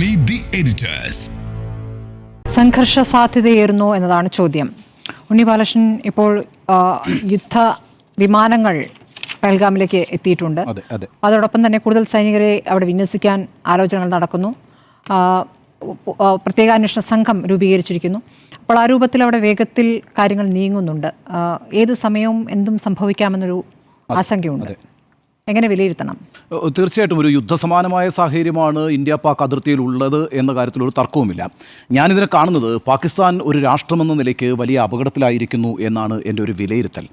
Meet the editors. സംഘർഷ സാധ്യതയേറുന്നു എന്നതാണ് ചോദ്യം. ഉണ്ണി ബാലകൃഷ്ണൻ, ഇപ്പോൾ യുദ്ധ വിമാനങ്ങൾ പഹൽഗാമിലേക്ക് എത്തിയിട്ടുണ്ട്. അതോടൊപ്പം തന്നെ കൂടുതൽ സൈനികരെ അവിടെ വിന്യസിക്കാൻ ആലോചനകൾ നടക്കുന്നു. പ്രത്യേക അന്വേഷണ സംഘം രൂപീകരിച്ചിരിക്കുന്നു. അപ്പോൾ ആ രൂപത്തിൽ അവിടെ വേഗത്തിൽ കാര്യങ്ങൾ നീങ്ങുന്നുണ്ട്. ഏത് സമയവും എന്തും സംഭവിക്കാമെന്നൊരു ആശങ്കയുണ്ട്. എങ്ങനെ വിലയിരുത്തണം? തീർച്ചയായിട്ടും ഒരു യുദ്ധസമാനമായ സാഹചര്യമാണ് ഇന്ത്യ പാക് അതിർത്തിയിൽ ഉള്ളത് എന്ന കാര്യത്തിൽ ഒരു തർക്കവുമില്ല. ഞാനിതിനെ കാണുന്നത് പാകിസ്ഥാൻ ഒരു രാഷ്ട്രമെന്ന നിലയ്ക്ക് വലിയ അപകടത്തിലായിരിക്കുന്നു എന്നാണ് എൻ്റെ ഒരു വിലയിരുത്തൽ.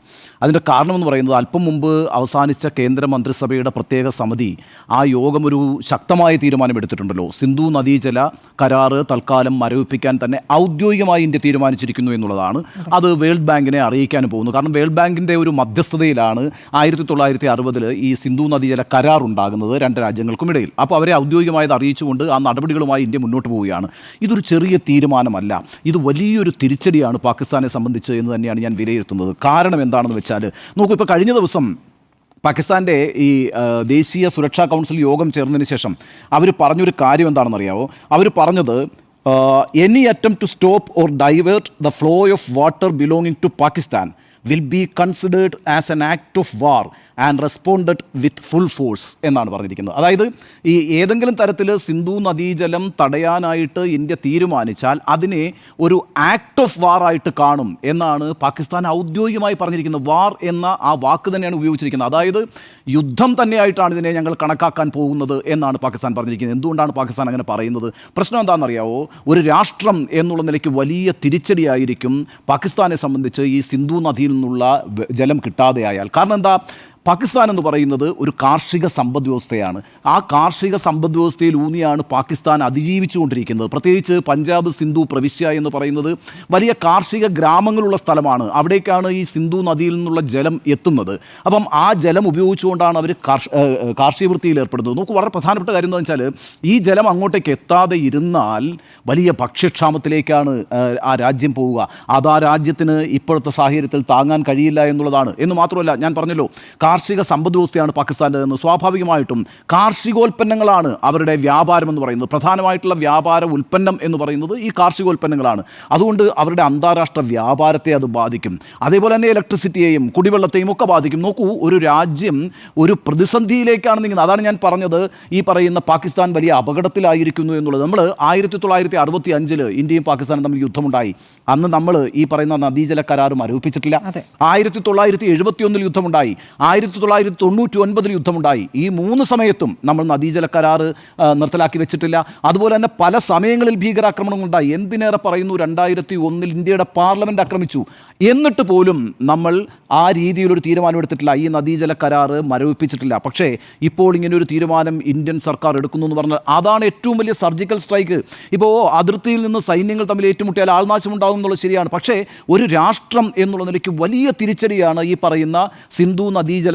അതിൻ്റെ കാരണമെന്ന് പറയുന്നത്, അല്പം മുമ്പ് അവസാനിച്ച കേന്ദ്ര മന്ത്രിസഭയുടെ പ്രത്യേക സമിതി ആ യോഗം ഒരു ശക്തമായ തീരുമാനമെടുത്തിട്ടുണ്ടല്ലോ. സിന്ധു നദീജല കരാറ് തൽക്കാലം മരവിപ്പിക്കാൻ തന്നെ ഔദ്യോഗികമായി ഇന്ത്യ തീരുമാനിച്ചിരിക്കുന്നു എന്നുള്ളതാണ്. അത് വേൾഡ് ബാങ്കിനെ അറിയിക്കാനും പോകുന്നു. കാരണം വേൾഡ് ബാങ്കിൻ്റെ ഒരു മധ്യസ്ഥതയിലാണ് 1960 ഈ സിന്ധു നദീജല കരാർ ഉണ്ടാകുന്നത് രണ്ട് രാജ്യങ്ങൾക്കുമിടയിൽ. അപ്പോൾ അവരെ ഔദ്യോഗികമായത് അറിയിച്ചുകൊണ്ട് ആ നടപടികളുമായി ഇന്ത്യ മുന്നോട്ട് പോവുകയാണ്. ഇതൊരു ചെറിയ തീരുമാനമല്ല, ഇത് വലിയൊരു തിരിച്ചടിയാണ് പാകിസ്ഥാനെ സംബന്ധിച്ച് എന്ന് തന്നെയാണ് ഞാൻ വിലയിരുത്തുന്നത്. കാരണം എന്താണെന്ന് വെച്ചാൽ നോക്കൂ, ഇപ്പോൾ കഴിഞ്ഞ ദിവസം പാകിസ്ഥാൻ്റെ ഈ ദേശീയ സുരക്ഷാ കൗൺസിൽ യോഗം ചേർന്നതിന് ശേഷം അവർ പറഞ്ഞൊരു കാര്യം എന്താണെന്നറിയാമോ? അവർ പറഞ്ഞത് any attempt to stop or divert the flow of water belonging to Pakistan will be considered as an act of war and responded with full force എന്നാണ് പറഞ്ഞിരിക്കുന്നത്. അതായത് ഈ ഏതെങ്കിലും തരത്തിൽ സിന്ധു നദീജലം തടയാനായിട്ട് ഇന്ത്യ തീരുമാനിച്ചാൽ അതിനെ ഒരു ആക്ട് ഓഫ് വാർ ആയിട്ട് കാണും എന്നാണ് പാകിസ്ഥാൻ ഔദ്യോഗികമായി പറഞ്ഞിരിക്കുന്നത്. വാർ എന്ന ആ വാക്ക് തന്നെയാണ് ഉപയോഗിച്ചിരിക്കുന്നത്. അതായത് യുദ്ധം തന്നെയായിട്ടാണ് ഇതിനെ ഞങ്ങൾ കണക്കാക്കാൻ പോകുന്നത് എന്നാണ് പാകിസ്ഥാൻ പറഞ്ഞിരിക്കുന്നത്. എന്തുകൊണ്ടാണ് പാകിസ്ഥാൻ അങ്ങനെ പറയുന്നത്? പ്രശ്നം എന്താണെന്നറിയാവോ? ഒരു രാഷ്ട്രം എന്നുള്ള നിലയ്ക്ക് വലിയ തിരിച്ചടിയായിരിക്കും പാകിസ്ഥാനെ സംബന്ധിച്ച് ഈ സിന്ധു നദിയിൽ നിന്നുള്ള ജലം കിട്ടാതെയായാൽ. കാരണം എന്താ? പാകിസ്ഥാൻ എന്ന് പറയുന്നത് ഒരു കാർഷിക സമ്പദ് വ്യവസ്ഥയാണ്. ആ കാർഷിക സമ്പദ് വ്യവസ്ഥയിൽ ഊന്നിയാണ് പാകിസ്ഥാൻ അതിജീവിച്ചുകൊണ്ടിരിക്കുന്നത്. പ്രത്യേകിച്ച് പഞ്ചാബ് സിന്ധു പ്രവിശ്യ എന്ന് പറയുന്നത് വലിയ കാർഷിക ഗ്രാമങ്ങളുള്ള സ്ഥലമാണ്. അവിടേക്കാണ് ഈ സിന്ധു നദിയിൽ നിന്നുള്ള ജലം എത്തുന്നത്. അപ്പം ആ ജലം ഉപയോഗിച്ചുകൊണ്ടാണ് അവർ കാർഷിക വൃത്തിയിൽ ഏർപ്പെടുന്നത്. നോക്കൂ, വളരെ പ്രധാനപ്പെട്ട കാര്യം എന്താണെന്ന് വെച്ചാൽ ഈ ജലം അങ്ങോട്ടേക്ക് എത്താതെ ഇരുന്നാൽ വലിയ ഭക്ഷ്യക്ഷാമത്തിലേക്കാണ് ആ രാജ്യം പോവുക. അത് ആ രാജ്യത്തിന് ഇപ്പോഴത്തെ സാഹചര്യത്തിൽ താങ്ങാൻ കഴിയില്ല എന്നുള്ളതാണ്. എന്ന് മാത്രമല്ല, ഞാൻ പറഞ്ഞല്ലോ, കാർഷിക സമ്പദ് വ്യവസ്ഥയാണ് പാകിസ്ഥാൻ്റെ എന്ന്. സ്വാഭാവികമായിട്ടും കാർഷികോൽപ്പന്നങ്ങളാണ് അവരുടെ വ്യാപാരം എന്ന് പറയുന്നത്. പ്രധാനമായിട്ടുള്ള വ്യാപാര ഉൽപ്പന്നം എന്ന് പറയുന്നത് ഈ കാർഷികോൽപ്പന്നങ്ങളാണ്. അതുകൊണ്ട് അവരുടെ അന്താരാഷ്ട്ര വ്യാപാരത്തെ അത് ബാധിക്കും. അതേപോലെ തന്നെ ഇലക്ട്രിസിറ്റിയെയും കുടിവെള്ളത്തെയും ഒക്കെ ബാധിക്കും. നോക്കൂ, ഒരു രാജ്യം ഒരു പ്രതിസന്ധിയിലേക്കാണ് നീങ്ങുന്നത്. അതാണ് ഞാൻ പറഞ്ഞത്, ഈ പറയുന്ന പാകിസ്ഥാൻ വലിയ അപകടത്തിലായിരിക്കുന്നു എന്നുള്ളത്. നമ്മൾ 1965 ഇന്ത്യയും പാകിസ്ഥാനും തമ്മിൽ യുദ്ധമുണ്ടായി. അന്ന് നമ്മൾ ഈ പറയുന്ന നദീജല കരാർ മരവിപ്പിച്ചിട്ടില്ല. 1971 യുദ്ധമുണ്ടായി. 1999 യുദ്ധമുണ്ടായി. ഈ 3 സമയത്തും നമ്മൾ നദീജല കരാർ നിർത്തലാക്കി വെച്ചിട്ടില്ല. അതുപോലെ തന്നെ പല സമയങ്ങളിൽ ഭീകരാക്രമണങ്ങളുണ്ടായി. എന്തിനേറെ പറയുന്നു, 2001 ഇന്ത്യയുടെ പാർലമെൻറ്റ് ആക്രമിച്ചു. എന്നിട്ട് പോലും നമ്മൾ ആ രീതിയിലൊരു തീരുമാനമെടുത്തിട്ടില്ല, ഈ നദീജല കരാർ മരവിപ്പിച്ചിട്ടില്ല. പക്ഷേ ഇപ്പോൾ ഇങ്ങനൊരു തീരുമാനം ഇന്ത്യൻ സർക്കാർ എടുക്കുന്നു എന്ന് പറഞ്ഞാൽ അതാണ് ഏറ്റവും വലിയ സർജിക്കൽ സ്ട്രൈക്ക്. ഇപ്പോൾ അതിർത്തിയിൽ നിന്ന് സൈന്യങ്ങൾ തമ്മിൽ ഏറ്റുമുട്ടിയാൽ ആൾനാശം ഉണ്ടാകും എന്നുള്ളത് ശരിയാണ്. പക്ഷേ ഒരു രാഷ്ട്രം എന്നുള്ള നിലയ്ക്ക് വലിയ തിരിച്ചടിയാണ് ഈ പറയുന്ന സിന്ധു നദീജല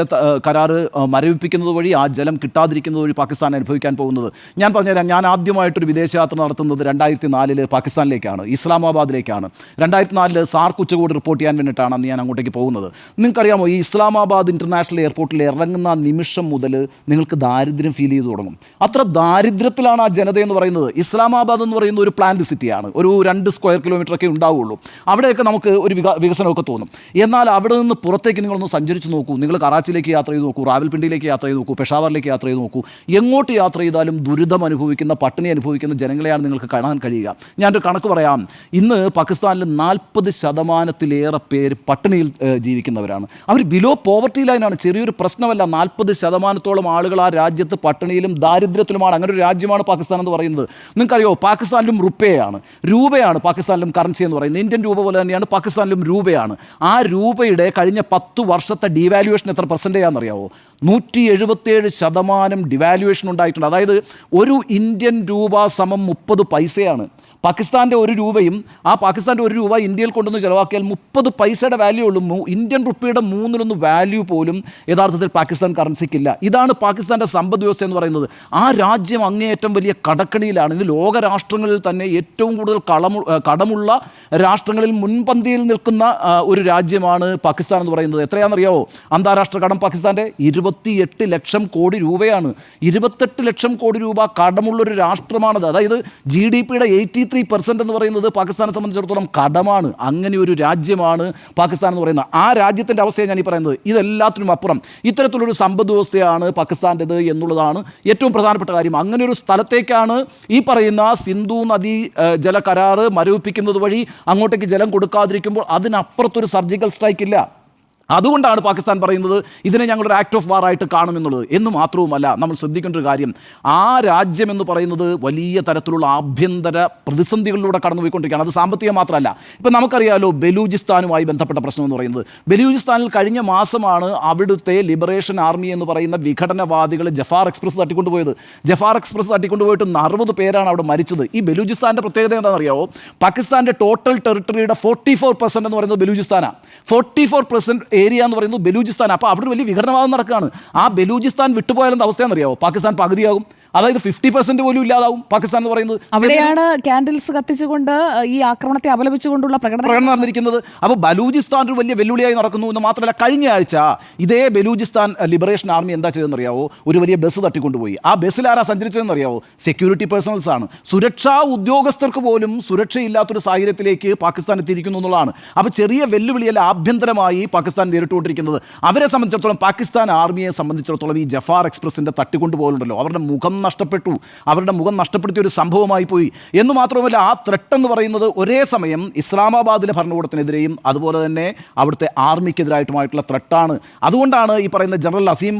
കരാർ മരവിപ്പിക്കുന്നത് വഴി, ആ ജലം കിട്ടാതിരിക്കുന്നത് വഴി പാകിസ്ഥാൻ അനുഭവിക്കാൻ പോകുന്നത്. ഞാൻ പറഞ്ഞുതരാം, ഞാൻ ആദ്യമായിട്ടൊരു വിദേശയാത്ര നടത്തുന്നത് 2004 പാകിസ്ഥാനിലേക്കാണ്, ഇസ്ലാമാബാദിലേക്കാണ്. 2004 സാർക്ക് ഉച്ചകോടി റിപ്പോർട്ട് ചെയ്യാൻ വേണ്ടിയിട്ടാണ് അന്ന് ഞാൻ അങ്ങോട്ടേക്ക് പോകുന്നത്. നിങ്ങൾക്കറിയാമോ, ഈ ഇസ്ലാമാബാദ് ഇൻ്റർനാഷണൽ എയർപോർട്ടിൽ ഇറങ്ങുന്ന നിമിഷം മുതൽ നിങ്ങൾക്ക് ദാരിദ്ര്യം ഫീൽ ചെയ്തു തുടങ്ങും. അത്ര ദാരിദ്ര്യത്തിലാണ് ആ ജനത എന്ന് പറയുന്നത്. ഇസ്ലാമാബാദ് എന്ന് പറയുന്ന ഒരു പ്ലാന്റ് സിറ്റിയാണ്. ഒരു 2 സ്ക്വയർ കിലോമീറ്ററൊക്കെ ഉണ്ടാവുകയുള്ളൂ. അവിടെയൊക്കെ നമുക്ക് ഒരു വികസനമൊക്കെ തോന്നും. എന്നാൽ അവിടെ നിന്ന് പുറത്തേക്ക് നിങ്ങളൊന്ന് സഞ്ചരിച്ച് നോക്കൂ. നിങ്ങൾ കറാച്ചിയിലേക്ക് യാത്ര ചെയ്ത് നോക്കൂ, റാവൽപിണ്ടിയിലേക്ക് യാത്ര ചെയ്ത് നോക്കൂ, പെഷാവറിലേക്ക് യാത്ര ചെയ്ത് നോക്കൂ. എങ്ങോട്ട് യാത്ര ചെയ്താലും ദുരിതം അനുഭവിക്കുന്ന, പട്ടിണി അനുഭവിക്കുന്ന ജനങ്ങളെയാണ് നിങ്ങൾക്ക് കാണാൻ കഴിയുക. ഞാനൊരു കണക്ക് പറയാം. ഇന്ന് പാകിസ്ഥാനിൽ 40% പേര് പട്ടിണിയിൽ ജീവിക്കുന്നവരാണ്. അവർ ബിലോ പോവർട്ടി ലൈനാണ്. ചെറിയൊരു പ്രശ്നമല്ല. 40% ആളുകൾ ആ രാജ്യത്ത് പട്ടിണിയിലും ദാരിദ്ര്യത്തിലുമാണ്. അങ്ങനെ ഒരു രാജ്യമാണ് പാകിസ്ഥാൻ എന്ന് പറയുന്നത്. നിങ്ങൾക്കറിയോ, പാകിസ്ഥാനിലും രൂപയാണ് പാകിസ്ഥാനിലും കറൻസി എന്ന് പറയുന്നത്. ഇന്ത്യൻ രൂപ പോലെ തന്നെയാണ് പാകിസ്ഥാനിലും രൂപയാണ്. ആ രൂപയുടെ കഴിഞ്ഞ 10 വർഷത്തെ ഡീവാലുവേഷൻ എത്ര പെർസെൻറ്റേജാണെന്നറിയാവോ? 177% ഡിവാലുവേഷൻ ഉണ്ടായിട്ടുണ്ട്. അതായത് ഒരു ഇന്ത്യൻ രൂപ സമം 30 പൈസയാണ്. പാകിസ്ഥാൻ്റെ 1 രൂപയും ആ പാകിസ്ഥാൻ്റെ 1 രൂപ ഇന്ത്യയിൽ കൊണ്ടുവന്ന് ചിലവാക്കിയാൽ 30 പൈസയുടെ വാല്യൂ ഉള്ളൂ. ഇന്ത്യൻ റുപ്പിയുടെ 3-1 വാല്യൂ പോലും യഥാർത്ഥത്തിൽ പാകിസ്ഥാൻ കറൻസിക്കില്ല. ഇതാണ് പാകിസ്ഥാൻ്റെ സമ്പദ് വ്യവസ്ഥ എന്ന് പറയുന്നത്. ആ രാജ്യം അങ്ങേയറ്റം വലിയ കടക്കണിയിലാണ്. ഇത് ലോകരാഷ്ട്രങ്ങളിൽ തന്നെ ഏറ്റവും കൂടുതൽ കടമുള്ള രാഷ്ട്രങ്ങളിൽ മുൻപന്തിയിൽ നിൽക്കുന്ന ഒരു രാജ്യമാണ് പാകിസ്ഥാൻ എന്ന് പറയുന്നത്. എത്രയാണെന്നറിയാവോ അന്താരാഷ്ട്ര കടം പാകിസ്ഥാൻ്റെ? 28 ലക്ഷം കോടി രൂപയാണ്. 28 ലക്ഷം കോടി രൂപ കടമുള്ളൊരു രാഷ്ട്രമാണത്. അതായത് GDP-യുടെ 83% എന്ന് പറയുന്നത് പാകിസ്ഥാനെ സംബന്ധിച്ചിടത്തോളം കടമാണ്. അങ്ങനെ ഒരു രാജ്യമാണ് പാകിസ്ഥാൻ എന്ന് പറയുന്നത്. ആ രാജ്യത്തിൻ്റെ അവസ്ഥയാണ് ഞാൻ ഈ പറയുന്നത്. ഇതെല്ലാത്തിനും അപ്പുറം ഇത്തരത്തിലൊരു സമ്പദ് വ്യവസ്ഥയാണ് പാകിസ്ഥാൻ്റെത് എന്നുള്ളതാണ് ഏറ്റവും പ്രധാനപ്പെട്ട കാര്യം. അങ്ങനെ ഒരു സ്ഥലത്തേക്കാണ് ഈ പറയുന്ന സിന്ധു നദീ ജല കരാറ് മരവിപ്പിക്കുന്നത് വഴി അങ്ങോട്ടേക്ക് ജലം കൊടുക്കാതിരിക്കുമ്പോൾ അതിനപ്പുറത്തൊരു സർജിക്കൽ സ്ട്രൈക്ക് ഇല്ല. അതുകൊണ്ടാണ് പാകിസ്ഥാൻ പറയുന്നത് ഇതിനെ ഞങ്ങളൊരു ആക്ട് ഓഫ് വാർ ആയിട്ട് കാണുമെന്നുള്ളത്. എന്ന് മാത്രവുമല്ല, നമ്മൾ ശ്രദ്ധിക്കേണ്ട ഒരു കാര്യം, ആ രാജ്യം എന്ന് പറയുന്നത് വലിയ തരത്തിലുള്ള ആഭ്യന്തര പ്രതിസന്ധികളിലൂടെ കടന്നുപോയിക്കൊണ്ടിരിക്കുകയാണ്. അത് സാമ്പത്തികം മാത്രമല്ല. ഇപ്പം നമുക്കറിയാമല്ലോ ബലൂചിസ്ഥാനുമായി ബന്ധപ്പെട്ട പ്രശ്നം എന്ന് പറയുന്നത്. ബലൂചിസ്ഥാനിൽ കഴിഞ്ഞ മാസമാണ് അവിടുത്തെ ലിബറേഷൻ ആർമി എന്ന് പറയുന്ന വിഘടനവാദികൾ ജഫാർ എക്സ്പ്രസ് തട്ടിക്കൊണ്ടുപോയത്. ജഫാർ എക്സ്പ്രസ് തട്ടിക്കൊണ്ടുപോയിട്ട് 60 പേരാണ് അവിടെ മരിച്ചത്. ഈ ബലൂചിസ്ഥാൻ്റെ പ്രത്യേകത എന്താണെന്നറിയാമോ? പാകിസ്ഥാൻ്റെ ടോട്ടൽ ടെറിട്ടറിയുടെ 44% എന്ന് പറയുന്നത് ബലൂചിസ്ഥാനാണ്. 44% ഏരിയ എന്ന് പറയുന്നത് ബലൂചിസ്ഥാൻ. അപ്പോൾ അവിടെ വലിയ വിഘടനവാദം നടക്കുകയാണ്. ആ ബലൂചിസ്ഥാൻ വിട്ടുപോയാലെന്താ അവസ്ഥയാണെന്നറിയാമോ? പാകിസ്ഥാൻ പകുതിയാകും. അതായത് 50% പോലും ഇല്ലാതാവും പാകിസ്ഥാൻ എന്ന് പറയുന്നത്. അവിടെയാണ് ക്യാൻഡിൽസ് കത്തിച്ചുകൊണ്ട് ഈ ആക്രമണത്തെ അപലപിച്ചുകൊണ്ടുള്ള പ്രകടനം നടന്നിരിക്കുന്നത്. അപ്പോൾ ബലൂചിസ്ഥാൻ ഒരു വലിയ വെല്ലുവിളിയായി നടക്കുന്നു എന്ന് മാത്രമല്ല, കഴിഞ്ഞ ആഴ്ച ഇതേ ബലൂചിസ്ഥാൻ ലിബറേഷൻ ആർമി എന്താ ചെയ്തെന്നറിയാവോ? ഒരു വലിയ ബസ് തട്ടിക്കൊണ്ടുപോയി. ആ ബസ്സിൽ ആരാ സഞ്ചരിച്ചതെന്നറിയാവോ? സെക്യൂരിറ്റി പേഴ്സണൽസ് ആണ്. സുരക്ഷാ ഉദ്യോഗസ്ഥർക്ക് പോലും സുരക്ഷയില്ലാത്തൊരു സാഹചര്യത്തിലേക്ക് പാകിസ്ഥാൻ എത്തിയിരിക്കുന്നു എന്നുള്ളതാണ്. അപ്പോൾ ചെറിയ വെല്ലുവിളിയല്ല ആഭ്യന്തരമായി പാകിസ്ഥാൻ നേരിട്ടുകൊണ്ടിരിക്കുന്നത്. അവരെ സംബന്ധിച്ചിടത്തോളം, പാകിസ്ഥാൻ ആർമിയെ സംബന്ധിച്ചിടത്തോളം ഈ ജഫാർ എക്സ്പ്രസിൻ്റെ തട്ടിക്കൊണ്ടുപോലുണ്ടല്ലോ, അവരുടെ മുഖം നഷ്ടപ്പെടുത്തിയ ഒരു സംഭവമായി പോയി. എന്ന് മാത്രമല്ല, ആ ത്രെട്ട് എന്ന് പറയുന്നത് ഒരേ സമയം ഇസ്ലാമാബാദിലെ ഭരണകൂടത്തിനെതിരെയും അതുപോലെ തന്നെ അവിടുത്തെ ആർമിക്കെതിരായിട്ടുമായിട്ടുള്ള ത്രെട്ടാണ്. അതുകൊണ്ടാണ് ഈ പറയുന്ന ജനറൽ അസീം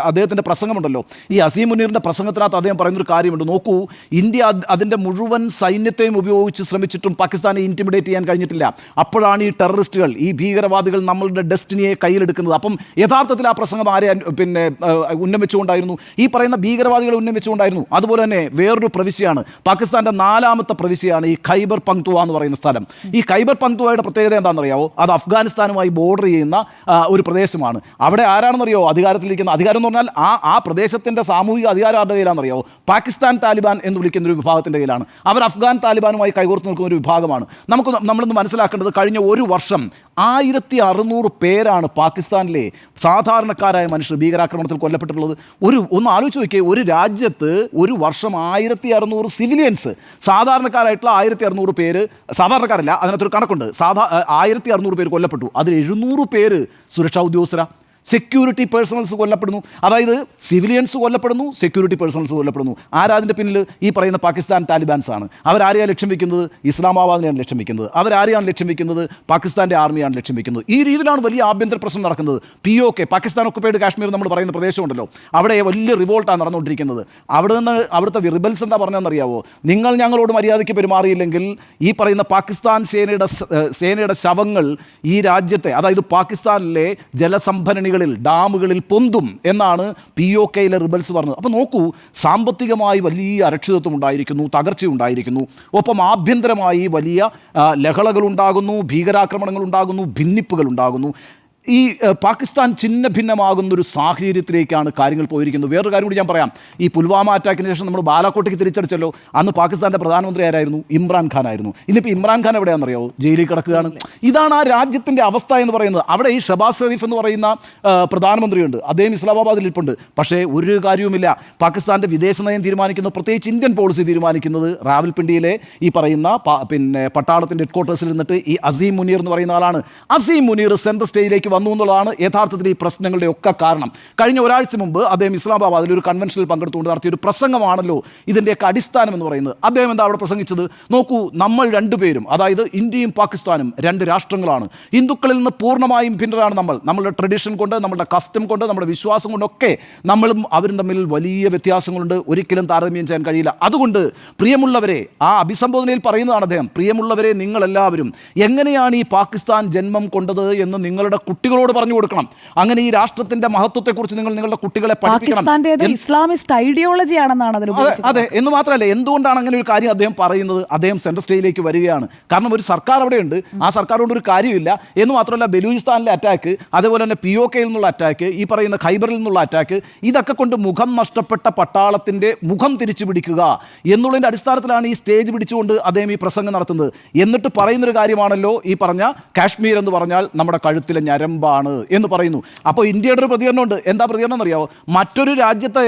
അദ്ദേഹത്തിൻ്റെ പ്രസംഗമുണ്ടല്ലോ, ഈ അസീം മുനീറിൻ്റെ പ്രസംഗത്തിനകത്ത് അദ്ദേഹം പറയുന്നൊരു കാര്യമുണ്ട്. നോക്കൂ, ഇന്ത്യ അതിൻ്റെ മുഴുവൻ സൈന്യത്തെയും ഉപയോഗിച്ച് ശ്രമിച്ചിട്ടും പാകിസ്ഥാനെ ഇൻറ്റിമിഡേറ്റ് ചെയ്യാൻ കഴിഞ്ഞിട്ടില്ല. അപ്പോഴാണ് ഈ ടെററിസ്റ്റുകൾ, ഈ ഭീകരവാദികൾ നമ്മളുടെ ഡെസ്റ്റിനിയെ കയ്യിലെടുക്കുന്നത്. അപ്പം യഥാർത്ഥത്തിൽ ആ പ്രസംഗം ആരെ ഉന്നമിച്ചുകൊണ്ടായിരുന്നു? ഈ പറയുന്ന ഭീകരവാദികളെ ഉന്നമിച്ചുകൊണ്ടായിരുന്നു. അതുപോലെ തന്നെ വേറൊരു പ്രവിശ്യയാണ്, പാകിസ്ഥാൻ്റെ 4ാമത്തെ പ്രവിശ്യയാണ് ഈ ഖൈബർ പങ്ക്തുവ എന്ന് പറയുന്ന സ്ഥലം. ഈ ഖൈബർ പങ്ക്തുവയുടെ പ്രത്യേകത എന്താണെന്നറിയാവോ? അത് അഫ്ഗാനിസ്ഥാനുമായി ബോർഡർ ചെയ്യുന്ന ഒരു പ്രദേശമാണ്. അവിടെ ആരാണെന്നറിയോ അധികാരത്തിലിരിക്കുന്ന? അധികാരം എന്ന് പറഞ്ഞാൽ ആ പ്രദേശത്തിൻ്റെ സാമൂഹിക അധികാരം ആരുടെ കയ്യിലാണെന്നറിയാവോ? പാകിസ്ഥാൻ താലിബാൻ എന്ന് വിളിക്കുന്ന ഒരു വിഭാഗത്തിൻ്റെ കയ്യിലാണ്. അവർ അഫ്ഗാൻ താലിബാനുമായി കൈകോർത്ത് നിൽക്കുന്ന ഒരു വിഭാഗമാണ്. നമ്മളൊന്ന് മനസ്സിലാക്കേണ്ടത്, കഴിഞ്ഞ ഒരു വർഷം 1600 പേരാണ് പാകിസ്ഥാനിലെ സാധാരണക്കാരായ മനുഷ്യർ ഭീകരാക്രമണത്തിൽ കൊല്ലപ്പെട്ടിട്ടുള്ളത്. ഒന്ന് ആലോചിച്ച് നോക്കിയേ, ഒരു രാജ്യത്ത് ഒരു വർഷം 1600 സിവിലിയൻസ്, സാധാരണക്കാരായിട്ടുള്ള 1600 പേര്, സാധാരണക്കാരല്ല, അതിനകത്തൊരു കണക്കുണ്ട്, 1600 പേര് കൊല്ലപ്പെട്ടു. അതിൽ 700 പേര് സുരക്ഷാ ഉദ്യോഗസ്ഥരാണ്. സെക്യൂരിറ്റി പേഴ്സണൽസ് കൊല്ലപ്പെടുന്നു. അതായത് സിവിലിയൻസ് കൊല്ലപ്പെടുന്നു, സെക്യൂരിറ്റി പേഴ്സണൽസ് കൊല്ലപ്പെടുന്നു. ആരാതിൻ്റെ പിന്നിൽ? ഈ പറയുന്ന പാകിസ്ഥാൻ താലിബാൻസ് ആണ്. അവരാരെയാണ് ലക്ഷ്യം വയ്ക്കുന്നത്? ഇസ്ലാമാബാദിനെയാണ് ലക്ഷ്യം വയ്ക്കുന്നത്. അവരാരെയാണ് ലക്ഷ്യം വയ്ക്കുന്നത്? പാകിസ്ഥാൻ്റെ ആർമിയാണ് ലക്ഷ്യം വയ്ക്കുന്നത്. ഈ രീതിയിലാണ് വലിയ ആഭ്യന്തര പ്രശ്നം നടക്കുന്നത്. POK, പാകിസ്ഥാൻ ഒക്കുപൈഡ് കാശ്മീർ നമ്മൾ പറയുന്ന പ്രദേശമുണ്ടല്ലോ, അവിടെ വലിയ റിവോൾട്ടാണ് നടന്നുകൊണ്ടിരിക്കുന്നത്. അവിടുത്തെ റിബൽസ് എന്താ പറഞ്ഞതെന്നറിയാവോ? നിങ്ങൾ ഞങ്ങളോട് മര്യാദയ്ക്ക് പെരുമാറിയില്ലെങ്കിൽ ഈ പറയുന്ന പാകിസ്ഥാൻ സേനയുടെ ശവങ്ങൾ ഈ രാജ്യത്തെ, അതായത് പാകിസ്ഥാനിലെ ജലസംഭരണികൾ, ഡാമുകളിൽ പൊന്തും എന്നാണ് POKയിലെ റിബൽസ് പറഞ്ഞത്. അപ്പോൾ നോക്കൂ, സാമ്പത്തികമായി വലിയ അരക്ഷിതത്വം ഉണ്ടായിരിക്കുന്നു, തകർച്ചയുണ്ടായിരിക്കുന്നു. ഒപ്പം ആഭ്യന്തരമായി വലിയ ലഹളകളുണ്ടാകുന്നു, ഭീകരാക്രമണങ്ങൾ ഉണ്ടാകുന്നു, ഭിന്നിപ്പുകൾ ഉണ്ടാകുന്നു. ഈ പാകിസ്ഥാൻ ഛിന്ന ഭിന്നമാകുന്നൊരു സാഹചര്യത്തിലേക്കാണ് കാര്യങ്ങൾ പോയിരിക്കുന്നത്. വേറൊരു കാര്യം കൂടി ഞാൻ പറയാം. ഈ പുൽവാമ അറ്റാക്കിന് ശേഷം നമ്മൾ ബാലാക്കോട്ടേക്ക് തിരിച്ചടിച്ചല്ലോ. അന്ന് പാകിസ്ഥാൻ്റെ പ്രധാനമന്ത്രി ആരായിരുന്നു? ഇമ്രാൻഖാൻ ആയിരുന്നു. ഇന്നിപ്പോൾ ഇമ്രാൻഖാൻ എവിടെയാണെന്നറിയാമോ? ജയിലിൽ കിടക്കുകയാണ്. ഇതാണ് ആ രാജ്യത്തിൻ്റെ അവസ്ഥ എന്ന് പറയുന്നത്. അവിടെ ഈ ഷബാസ് ഷെരീഫ് എന്ന് പറയുന്ന പ്രധാനമന്ത്രിയുണ്ട്. അദ്ദേഹം ഇസ്ലാമാബാദിൽ ഇരിപ്പുണ്ട്. പക്ഷേ ഒരു കാര്യവുമില്ല. പാകിസ്ഥാൻ്റെ വിദേശ നയം തീരുമാനിക്കുന്നത്, പ്രത്യേകിച്ച് ഇന്ത്യൻ പോളിസി തീരുമാനിക്കുന്നത് റാവൽപിണ്ടിയിലെ ഈ പറയുന്ന പട്ടാളത്തിൻ്റെ ഹെഡ്ക്വാർട്ടേഴ്സിൽ നിന്നിട്ട് ഈ അസീം മുനീർ എന്ന് പറയുന്ന ആളാണ്. അസീം മുനീർ സെൻട്രൽ സ്റ്റേജിലേക്ക് വന്നു എന്നുള്ളതാണ് യഥാർത്ഥത്തിൽ ഈ പ്രശ്നങ്ങളുടെ ഒക്കെ കാരണം. കഴിഞ്ഞ ഒരാഴ്ച മുമ്പ് അദ്ദേഹം ഇസ്ലാമാബാദിൽ ഒരു കൺവെൻഷനിൽ പങ്കെടുത്തുകൊണ്ട് നടത്തിയ ഒരു പ്രസംഗമാണല്ലോ ഇതിൻ്റെയൊക്കെ അടിസ്ഥാനം എന്ന് പറയുന്നത്. അദ്ദേഹം എന്താ അവിടെ പ്രസംഗിച്ചത്? നോക്കൂ, നമ്മൾ രണ്ടുപേരും, അതായത് ഇന്ത്യയും പാകിസ്ഥാനും 2 രാഷ്ട്രങ്ങളാണ്. ഹിന്ദുക്കളിൽ നിന്ന് പൂർണ്ണമായും ഭിന്നരാണ് നമ്മൾ. നമ്മളുടെ ട്രഡീഷൻ കൊണ്ട്, നമ്മുടെ കസ്റ്റം കൊണ്ട്, നമ്മുടെ വിശ്വാസം കൊണ്ടൊക്കെ നമ്മളും അവരും തമ്മിൽ വലിയ വ്യത്യാസങ്ങളുണ്ട്. ഒരിക്കലും താരതമ്യം ചെയ്യാൻ കഴിയില്ല. അതുകൊണ്ട് പ്രിയമുള്ളവരെ, ആ അഭിസംബോധനയിൽ പറയുന്നതാണ് അദ്ദേഹം, പ്രിയമുള്ളവരെ, നിങ്ങളെല്ലാവരും എങ്ങനെയാണ് ഈ പാകിസ്ഥാൻ ജന്മം കൊണ്ടത് എന്ന് നിങ്ങളുടെ കുട്ടി കുട്ടികളോട് പറഞ്ഞു കൊടുക്കണം. അങ്ങനെ ഈ രാഷ്ട്രത്തിന്റെ മഹത്വത്തെക്കുറിച്ച് നിങ്ങളുടെ കുട്ടികളെ പഠിപ്പിക്കണം. പാകിസ്ഥാന്റേത് ഇസ്ലാമിസ്റ്റ് ഐഡിയോളജി ആണെന്നാണ് അതിൽ അതെ, എന്ന് മാത്രമല്ല, എന്തുകൊണ്ടാണ് അങ്ങനെ ഒരു കാര്യം അദ്ദേഹം പറയുന്നത്? അദ്ദേഹം സെൻട്രൽ സ്റ്റേറ്റിലേക്ക് വരികയാണ്. കാരണം ഒരു സർക്കാർ അവിടെയുണ്ട്, ആ സർക്കാർ കൊണ്ട് ഒരു കാര്യമില്ല. എന്ന് മാത്രമല്ല, ബലൂചിസ്ഥാനിലെ അറ്റാക്ക്, അതുപോലെ തന്നെ POK നിന്നുള്ള അറ്റാക്ക്, ഈ പറയുന്ന ഖൈബറിൽ നിന്നുള്ള അറ്റാക്ക്, ഇതൊക്കെ കൊണ്ട് മുഖം നഷ്ടപ്പെട്ട പട്ടാളത്തിന്റെ മുഖം തിരിച്ചു പിടിക്കുക എന്നുള്ളതിന്റെ അടിസ്ഥാനത്തിലാണ് ഈ സ്റ്റേജ് പിടിച്ചുകൊണ്ട് അദ്ദേഹം ഈ പ്രസംഗം നടത്തുന്നത്. എന്നിട്ട് പറയുന്നൊരു കാര്യമാണല്ലോ ഈ പറഞ്ഞ കാശ്മീർ എന്ന് പറഞ്ഞാൽ നമ്മുടെ കഴുത്തിലെ ഞരമ്പാണ് എന്ന് പറയുന്നു. അപ്പോൾ ഇന്ത്യയുടെ ഒരു പ്രതികരണമുണ്ട്. എന്താ പ്രതികരണം എന്നറിയാമോ? മറ്റൊരു രാജ്യത്തെ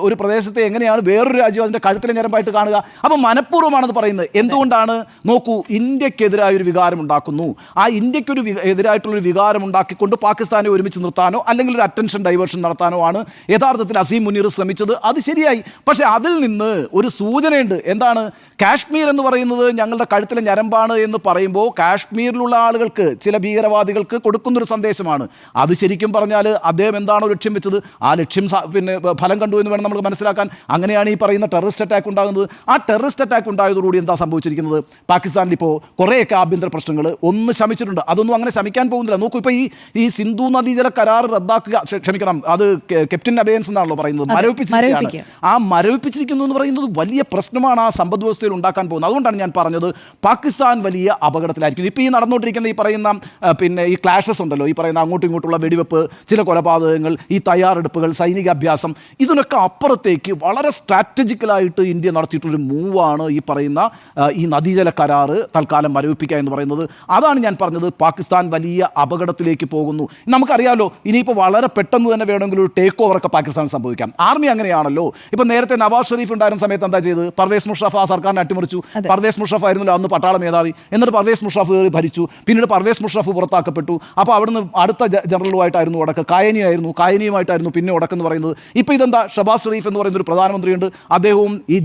ഒരു പ്രദേശത്തെ എങ്ങനെയാണ് വേറൊരു രാജ്യം അതിൻ്റെ കഴുത്തിലെ ഞരമ്പായിട്ട് കാണുക? അപ്പോൾ മനഃപൂർവ്വമാണെന്ന് പറയുന്നത്. എന്തുകൊണ്ടാണ്? നോക്കൂ, ഇന്ത്യക്കെതിരായ ഒരു വികാരം ഉണ്ടാക്കുന്നു. ആ ഇന്ത്യക്കൊരു എതിരായിട്ടുള്ളൊരു വികാരം ഉണ്ടാക്കിക്കൊണ്ട് പാകിസ്ഥാനെ ഒരുമിച്ച് നിർത്താനോ അല്ലെങ്കിൽ ഒരു അറ്റൻഷൻ ഡൈവേർഷൻ നടത്താനോ ആണ് യഥാർത്ഥത്തിൽ അസീം മുനീർ ശ്രമിച്ചത്. അത് ശരിയായി. പക്ഷേ അതിൽ നിന്ന് ഒരു സൂചനയുണ്ട്. എന്താണ്? കാശ്മീർ എന്ന് പറയുന്നത് ഞങ്ങളുടെ കഴുത്തിലെ ഞരമ്പാണ് എന്ന് പറയുമ്പോൾ കാശ്മീരിലുള്ള ആളുകൾക്ക്, ചില ഭീകരവാദികൾക്ക് കൊടുക്കുന്നൊരു സന്ദേശമാണ്. അത് ശരിക്കും പറഞ്ഞാൽ അദ്ദേഹം എന്താണോ ലക്ഷ്യം വെച്ചത്, ആ ലക്ഷ്യം പിന്നെ ഫലം കണ്ടു എന്ന് വേണം നമ്മൾ മനസ്സിലാക്കാൻ. അങ്ങനെയാണ് ഈ പറയുന്ന ടെററിസ്റ്റ് അറ്റാക്ക് ഉണ്ടാകുന്നത്. ആ ടെററിസ്റ്റ് അറ്റാക്ക് ഉണ്ടായതോടുകൂടി എന്താ സംഭവിച്ചിരിക്കുന്നത്? പാകിസ്ഥാനിൽ ഇപ്പോൾ കുറേയൊക്കെ ആഭ്യന്തര പ്രശ്നങ്ങൾ ഒന്ന് ശമിച്ചിട്ടുണ്ട്. അതൊന്നും അങ്ങനെ ശമിക്കാൻ പോകുന്നില്ല. നോക്കൂ, ഇപ്പോൾ ഈ സിന്ധു നദീജല കരാർ റദ്ദാക്കുക, ക്ഷമിക്കണം, അത് ക്യാപ്റ്റൻ അബേയൻസ് എന്നാണല്ലോ പറയുന്നത്, മരവിപ്പിച്ചിരിക്കുകയാണ്. ആ മരവിപ്പിച്ചിരിക്കുന്നു എന്ന് പറയുന്നത് വലിയ പ്രശ്നമാണ് ആ സമ്പദ് വ്യവസ്ഥയിൽ ഉണ്ടാക്കാൻ പോകുന്നത്. അതുകൊണ്ടാണ് ഞാൻ പറഞ്ഞത് പാകിസ്ഥാൻ വലിയ അപകടത്തിലായിരിക്കും. ഇപ്പോൾ ഈ നടന്നുകൊണ്ടിരിക്കുന്ന ഈ പറയുന്ന പിന്നെ ഈ ക്ലാഷസ് ഉണ്ടല്ലോ, ഈ പറയുന്ന അങ്ങോട്ടും ഇങ്ങോട്ടുള്ള വെടിവെപ്പ്, ചില കൊലപാതകങ്ങൾ, ഈ തയ്യാറെടുപ്പുകൾ, സൈനിക അഭ്യാസം, ഇതിനൊക്കെ അപ്പുറത്തേക്ക് വളരെ സ്ട്രാറ്റജിക്കലായിട്ട് ഇന്ത്യ നടത്തിയിട്ടുള്ളൊരു മൂവാണ് ഈ പറയുന്ന ഈ നദീജല കരാറ് തൽക്കാലം മരവിപ്പിക്കുക എന്ന് പറയുന്നത്. അതാണ് ഞാൻ പറഞ്ഞത്, പാകിസ്ഥാൻ വലിയ അപകടത്തിലേക്ക് പോകുന്നു. നമുക്കറിയാമല്ലോ, ഇനിയിപ്പോൾ വളരെ പെട്ടെന്ന് തന്നെ വേണമെങ്കിൽ ഒരു ടേക്ക് ഓവർ ഒക്കെ പാകിസ്ഥാൻ സംഭവിക്കാം. ആർമി അങ്ങനെയാണല്ലോ. ഇപ്പോൾ നേരത്തെ നവാസ് ഷെരീഫ് ഉണ്ടായിരുന്ന സമയത്ത് എന്താ ചെയ്ത്? പർവേസ് മുഷറഫ് ആ സർക്കാരിനെ അട്ടിമറിച്ചു. പർവേസ് മുഷറഫ് ആയിരുന്നല്ലോ അന്ന് പട്ടാള മേധാവി. എന്നിട്ട് പർവേസ് മുഷറഫ് ഭരിച്ചു. പിന്നീട് പർവേസ് മുഷറഫ് പുറത്താക്കപ്പെട്ടു. അപ്പോൾ അവിടുന്ന് അടുത്ത ജനറലുമായിട്ടായിരുന്നു ഉടക്ക്, കായനിയുമായിട്ടായിരുന്നു പിന്നെ ഉടക്കെന്ന് പറയുന്നത്. ഇപ്പോൾ ഇതെന്താ? ഷബാസ് ഷെരീഫ് എന്ന് പറയുന്ന ഒരു പ്രധാനമന്ത്രിയുണ്ട്. അദ്ദേഹവും ഈ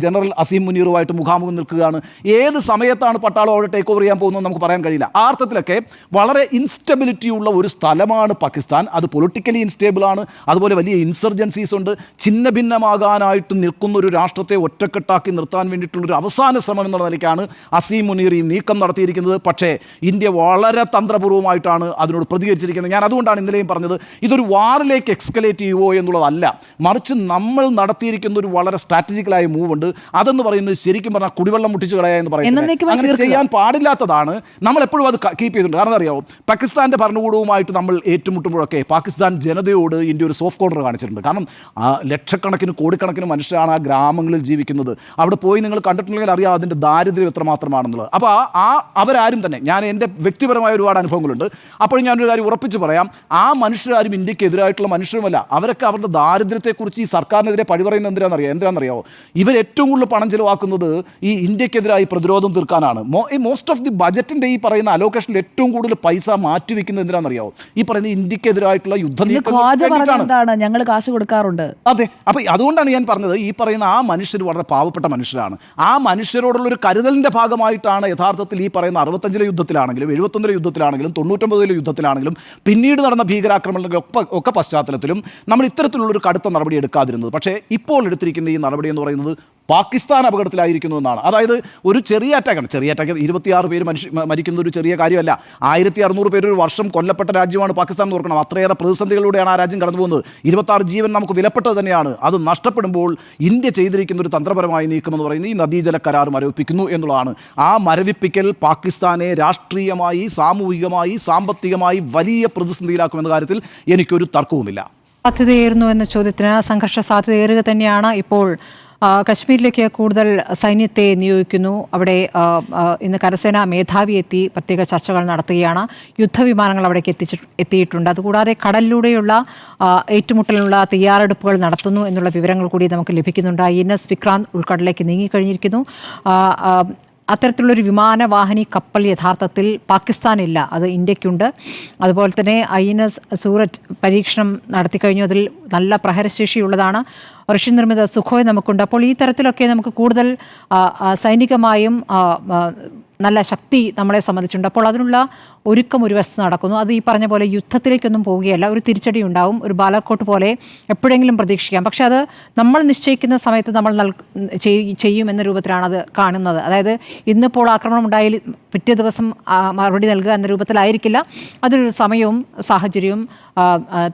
ജനറൽ അസീം മുനീറുമായിട്ട് മുഖാമുഖം നിൽക്കുകയാണ്. ഏത് സമയത്താണ് പട്ടാളം അവിടെ ടേക്ക് ഓവർ ചെയ്യാൻ പോകുന്നത് നമുക്ക് പറയാൻ കഴിയില്ല. ആ അർത്ഥത്തിലൊക്കെ വളരെ ഇൻസ്റ്റബിലിറ്റി ഉള്ള ഒരു സ്ഥലമാണ് പാകിസ്ഥാൻ. അത് പൊളിറ്റിക്കലി ഇൻസ്റ്റേബിൾ ആണ്. അതുപോലെ വലിയ ഇൻസർജൻസീസ് ഉണ്ട്. ഛിന്ന ഭിന്നമാകാനായിട്ട് നിൽക്കുന്ന ഒരു രാഷ്ട്രത്തെ ഒറ്റക്കെട്ടാക്കി നിർത്താൻ വേണ്ടിയിട്ടുള്ളൊരു അവസാന ശ്രമം എന്നുള്ള നിലയ്ക്കാണ് അസീം മുനീർ ഈ നീക്കം നടത്തിയിരിക്കുന്നത്. പക്ഷേ ഇന്ത്യ വളരെ തന്ത്രപൂർവ്വമായിട്ടാണ് അതിനോട് പ്രതികരിച്ചിരിക്കുന്നത്. ഞാൻ അതുകൊണ്ടാണ് ഇന്നലെയും പറഞ്ഞത്, ഇതൊരു വാറിലേക്ക് എക്സ്കലേറ്റ് ചെയ്യുമോ എന്നുള്ളതല്ല, മറിച്ച് നമ്മൾ നടത്തിയിരിക്കുന്ന ഒരു വളരെ സ്ട്രാറ്റജിക്കലായ മൂവ് ഉണ്ട്. അതെന്ന് പറയുന്നത് ശരിക്കും പറഞ്ഞാൽ കുടിവെള്ളം മുട്ടിച്ച് കളയുക എന്ന് പറയുന്നത് അങ്ങനെ ചെയ്യാൻ പാടില്ലാത്തതാണ്. നമ്മൾ എപ്പോഴും അത് കീപ്പ് ചെയ്തിട്ടുണ്ട്. കാരണം അറിയാമോ, പാകിസ്ഥാൻ്റെ ഭരണകൂടവുമായിട്ട് നമ്മൾ ഏറ്റുമുട്ടുമ്പോഴൊക്കെ പാകിസ്ഥാൻ ജനതയോട് ഇന്ത്യ ഒരു സോഫ്റ്റ് കോർണർ കാണിച്ചിട്ടുണ്ട്. കാരണം ലക്ഷക്കണക്കിന് കോടിക്കണക്കിന് മനുഷ്യരാണ് ആ ഗ്രാമങ്ങളിൽ ജീവിക്കുന്നത്. അവിടെ പോയി നിങ്ങൾ കണ്ടിട്ടുണ്ടെങ്കിൽ അറിയാം അതിൻ്റെ ദാരിദ്ര്യം എത്രമാത്രമാണെന്നുള്ളത്. അപ്പോൾ അവരാരും തന്നെ, ഞാൻ എൻ്റെ വ്യക്തിപരമായ ഒരുപാട് അനുഭവങ്ങളുണ്ട്. അപ്പോൾ ഞാനൊരു കാര്യം ഉറപ്പിച്ച് പറയാം, ആ മനുഷ്യരാരും ഇന്ത്യക്ക് എതിരായിട്ടുള്ള മനുഷ്യരുമല്ല. അവരൊക്കെ അവരുടെ ദാരിദ്ര്യത്തെക്കുറിച്ച് ഈ സർക്കാരിനെതിരെ പഴി പറയുന്നത് എന്തിനാണെന്നറിയാമോ? ഇവരേറ്റവും കൂടുതൽ പണം ചിലവാക്കുന്നത് ഈ ഇന്ത്യക്കെതിരായി പ്രതിരോധം തീർക്കാനാണ്. മോസ്റ്റ് ഓഫ് ദി ബജറ്റിൻ്റെ ഈ പറയുന്ന അലോക്കേഷനിൽ ഏറ്റവും കൂടുതൽ പൈസ മാറ്റിവെക്കുന്നത് എന്തിനാണെന്നറിയാമോ? ഈ പറയുന്ന ഇന്ത്യക്കെതിരായിട്ടുള്ള യുദ്ധനീക്കമാണ്. ഞങ്ങൾ കാശ് കൊടുക്കാറുണ്ട്. അതെ, അപ്പോൾ അതുകൊണ്ടാണ് ഞാൻ പറഞ്ഞത്, ഈ പറയുന്ന ആ മനുഷ്യർ വളരെ പാവപ്പെട്ട മനുഷ്യരാണ്. ആ മനുഷ്യരോടുള്ളൊരു കരുതലിൻ്റെ ഭാഗമായിട്ടാണ് യഥാർത്ഥത്തിൽ ഈ പറയുന്ന 65-ലെ യുദ്ധത്തിലാണെങ്കിലും 71-ലെ യുദ്ധത്തിലാണെങ്കിലും 99-ലെ യുദ്ധത്തിലാണെങ്കിലും പിന്നീട് നടന്ന ഭീകരാക്രമണങ്ങളുടെ ഒക്കെ പശ്ചാത്തലത്തിലും നമ്മൾ ഇത്തരത്തിലുള്ളൊരു കടുത്ത നടപടി എടുക്കാതിരുന്നത്. പക്ഷേ ഇപ്പോൾ എടുത്തിരിക്കുന്ന ഈ നടപടി എന്ന് പറയുന്നത് പാകിസ്ഥാൻ അപകടത്തിലായിരിക്കുന്നു എന്നാണ്. അതായത് ഒരു ചെറിയ അറ്റാക്കാണ്. 26 പേര് മരിക്കുന്ന ഒരു ചെറിയ കാര്യമല്ല. 1600 പേര് ഒരു വർഷം കൊല്ലപ്പെട്ട രാജ്യമാണ് പാകിസ്ഥാൻ എന്ന് ഓർക്കണം. അത്രയേറെ പ്രതിസന്ധികളിലൂടെയാണ് ആ രാജ്യം കടന്നു പോകുന്നത്. 26 ജീവൻ നമുക്ക് വിലപ്പെട്ടത് തന്നെയാണ്. അത് നഷ്ടപ്പെടുമ്പോൾ ഇന്ത്യ ചെയ്തിരിക്കുന്ന ഒരു തന്ത്രപരമായ നീക്കമെന്ന് പറയുന്നത് ഈ നദീജല കരാർ മരവിപ്പിക്കുന്നു എന്നുള്ളതാണ്. ആ മരവിപ്പിക്കൽ പാകിസ്ഥാനെ രാഷ്ട്രീയമായി, സാമൂഹികമായി, സാമ്പത്തികമായി വലിയ പ്രതിസന്ധിയിലാക്കുമെന്ന കാര്യത്തിൽ എനിക്കൊരു തർക്കവുമില്ല. സാധ്യതയേറുന്നു എന്ന ചോദ്യത്തിന് സംഘർഷ സാധ്യതയേറുക തന്നെയാണ്. ഇപ്പോൾ കശ്മീരിലേക്ക് കൂടുതൽ സൈന്യത്തെ നിയോഗിക്കുന്നു. അവിടെ ഇന്ന് കരസേനാ മേധാവി എത്തി പ്രത്യേക ചർച്ചകൾ നടത്തുകയാണ്. യുദ്ധവിമാനങ്ങൾ അവിടേക്ക് എത്തിയിട്ടുണ്ട്. അതുകൂടാതെ കടലിലൂടെയുള്ള ഏറ്റുമുട്ടലിനുള്ള തയ്യാറെടുപ്പുകൾ നടത്തുന്നു എന്നുള്ള വിവരങ്ങൾ കൂടി നമുക്ക് ലഭിക്കുന്നുണ്ട്. INS വിക്രാന്ത് ഉൾക്കടലിലേക്ക് നീങ്ങിക്കഴിഞ്ഞിരിക്കുന്നു. അത്തരത്തിലുള്ളൊരു വിമാനവാഹിനി കപ്പൽ യഥാർത്ഥത്തിൽ പാകിസ്ഥാനില്ല, അത് ഇന്ത്യക്കുണ്ട്. അതുപോലെ തന്നെ INS സൂററ്റ് പരീക്ഷണം നടത്തിക്കഴിഞ്ഞു. അതിൽ നല്ല പ്രഹരശേഷിയുള്ളതാണ്. റഷ്യൻ നിർമ്മിത സുഖോയ് നമുക്കുണ്ട്. അപ്പോൾ ഈ തരത്തിലൊക്കെ നമുക്ക് കൂടുതൽ സൈനികമായും നല്ല ശക്തി നമ്മളെ സംബന്ധിച്ചുണ്ട്. അപ്പോൾ അതിനുള്ള ഒരുക്കം ഒരു വശത്ത് നടക്കുന്നു. അത് ഈ പറഞ്ഞ പോലെ യുദ്ധത്തിലേക്കൊന്നും പോവുകയല്ല. ഒരു തിരിച്ചടി ഉണ്ടാവും, ഒരു ബാലക്കോട്ട് പോലെ എപ്പോഴെങ്കിലും പ്രതീക്ഷിക്കാം. പക്ഷെ അത് നമ്മൾ നിശ്ചയിക്കുന്ന സമയത്ത് നമ്മൾ ചെയ്യും എന്ന രൂപത്തിലാണ് അത് കാണുന്നത്. അതായത് ഇന്നിപ്പോൾ ആക്രമണം ഉണ്ടായാൽ പിറ്റേ ദിവസം മറുപടി നൽകുക എന്ന രൂപത്തിലായിരിക്കില്ല. അതൊരു സമയവും സാഹചര്യവും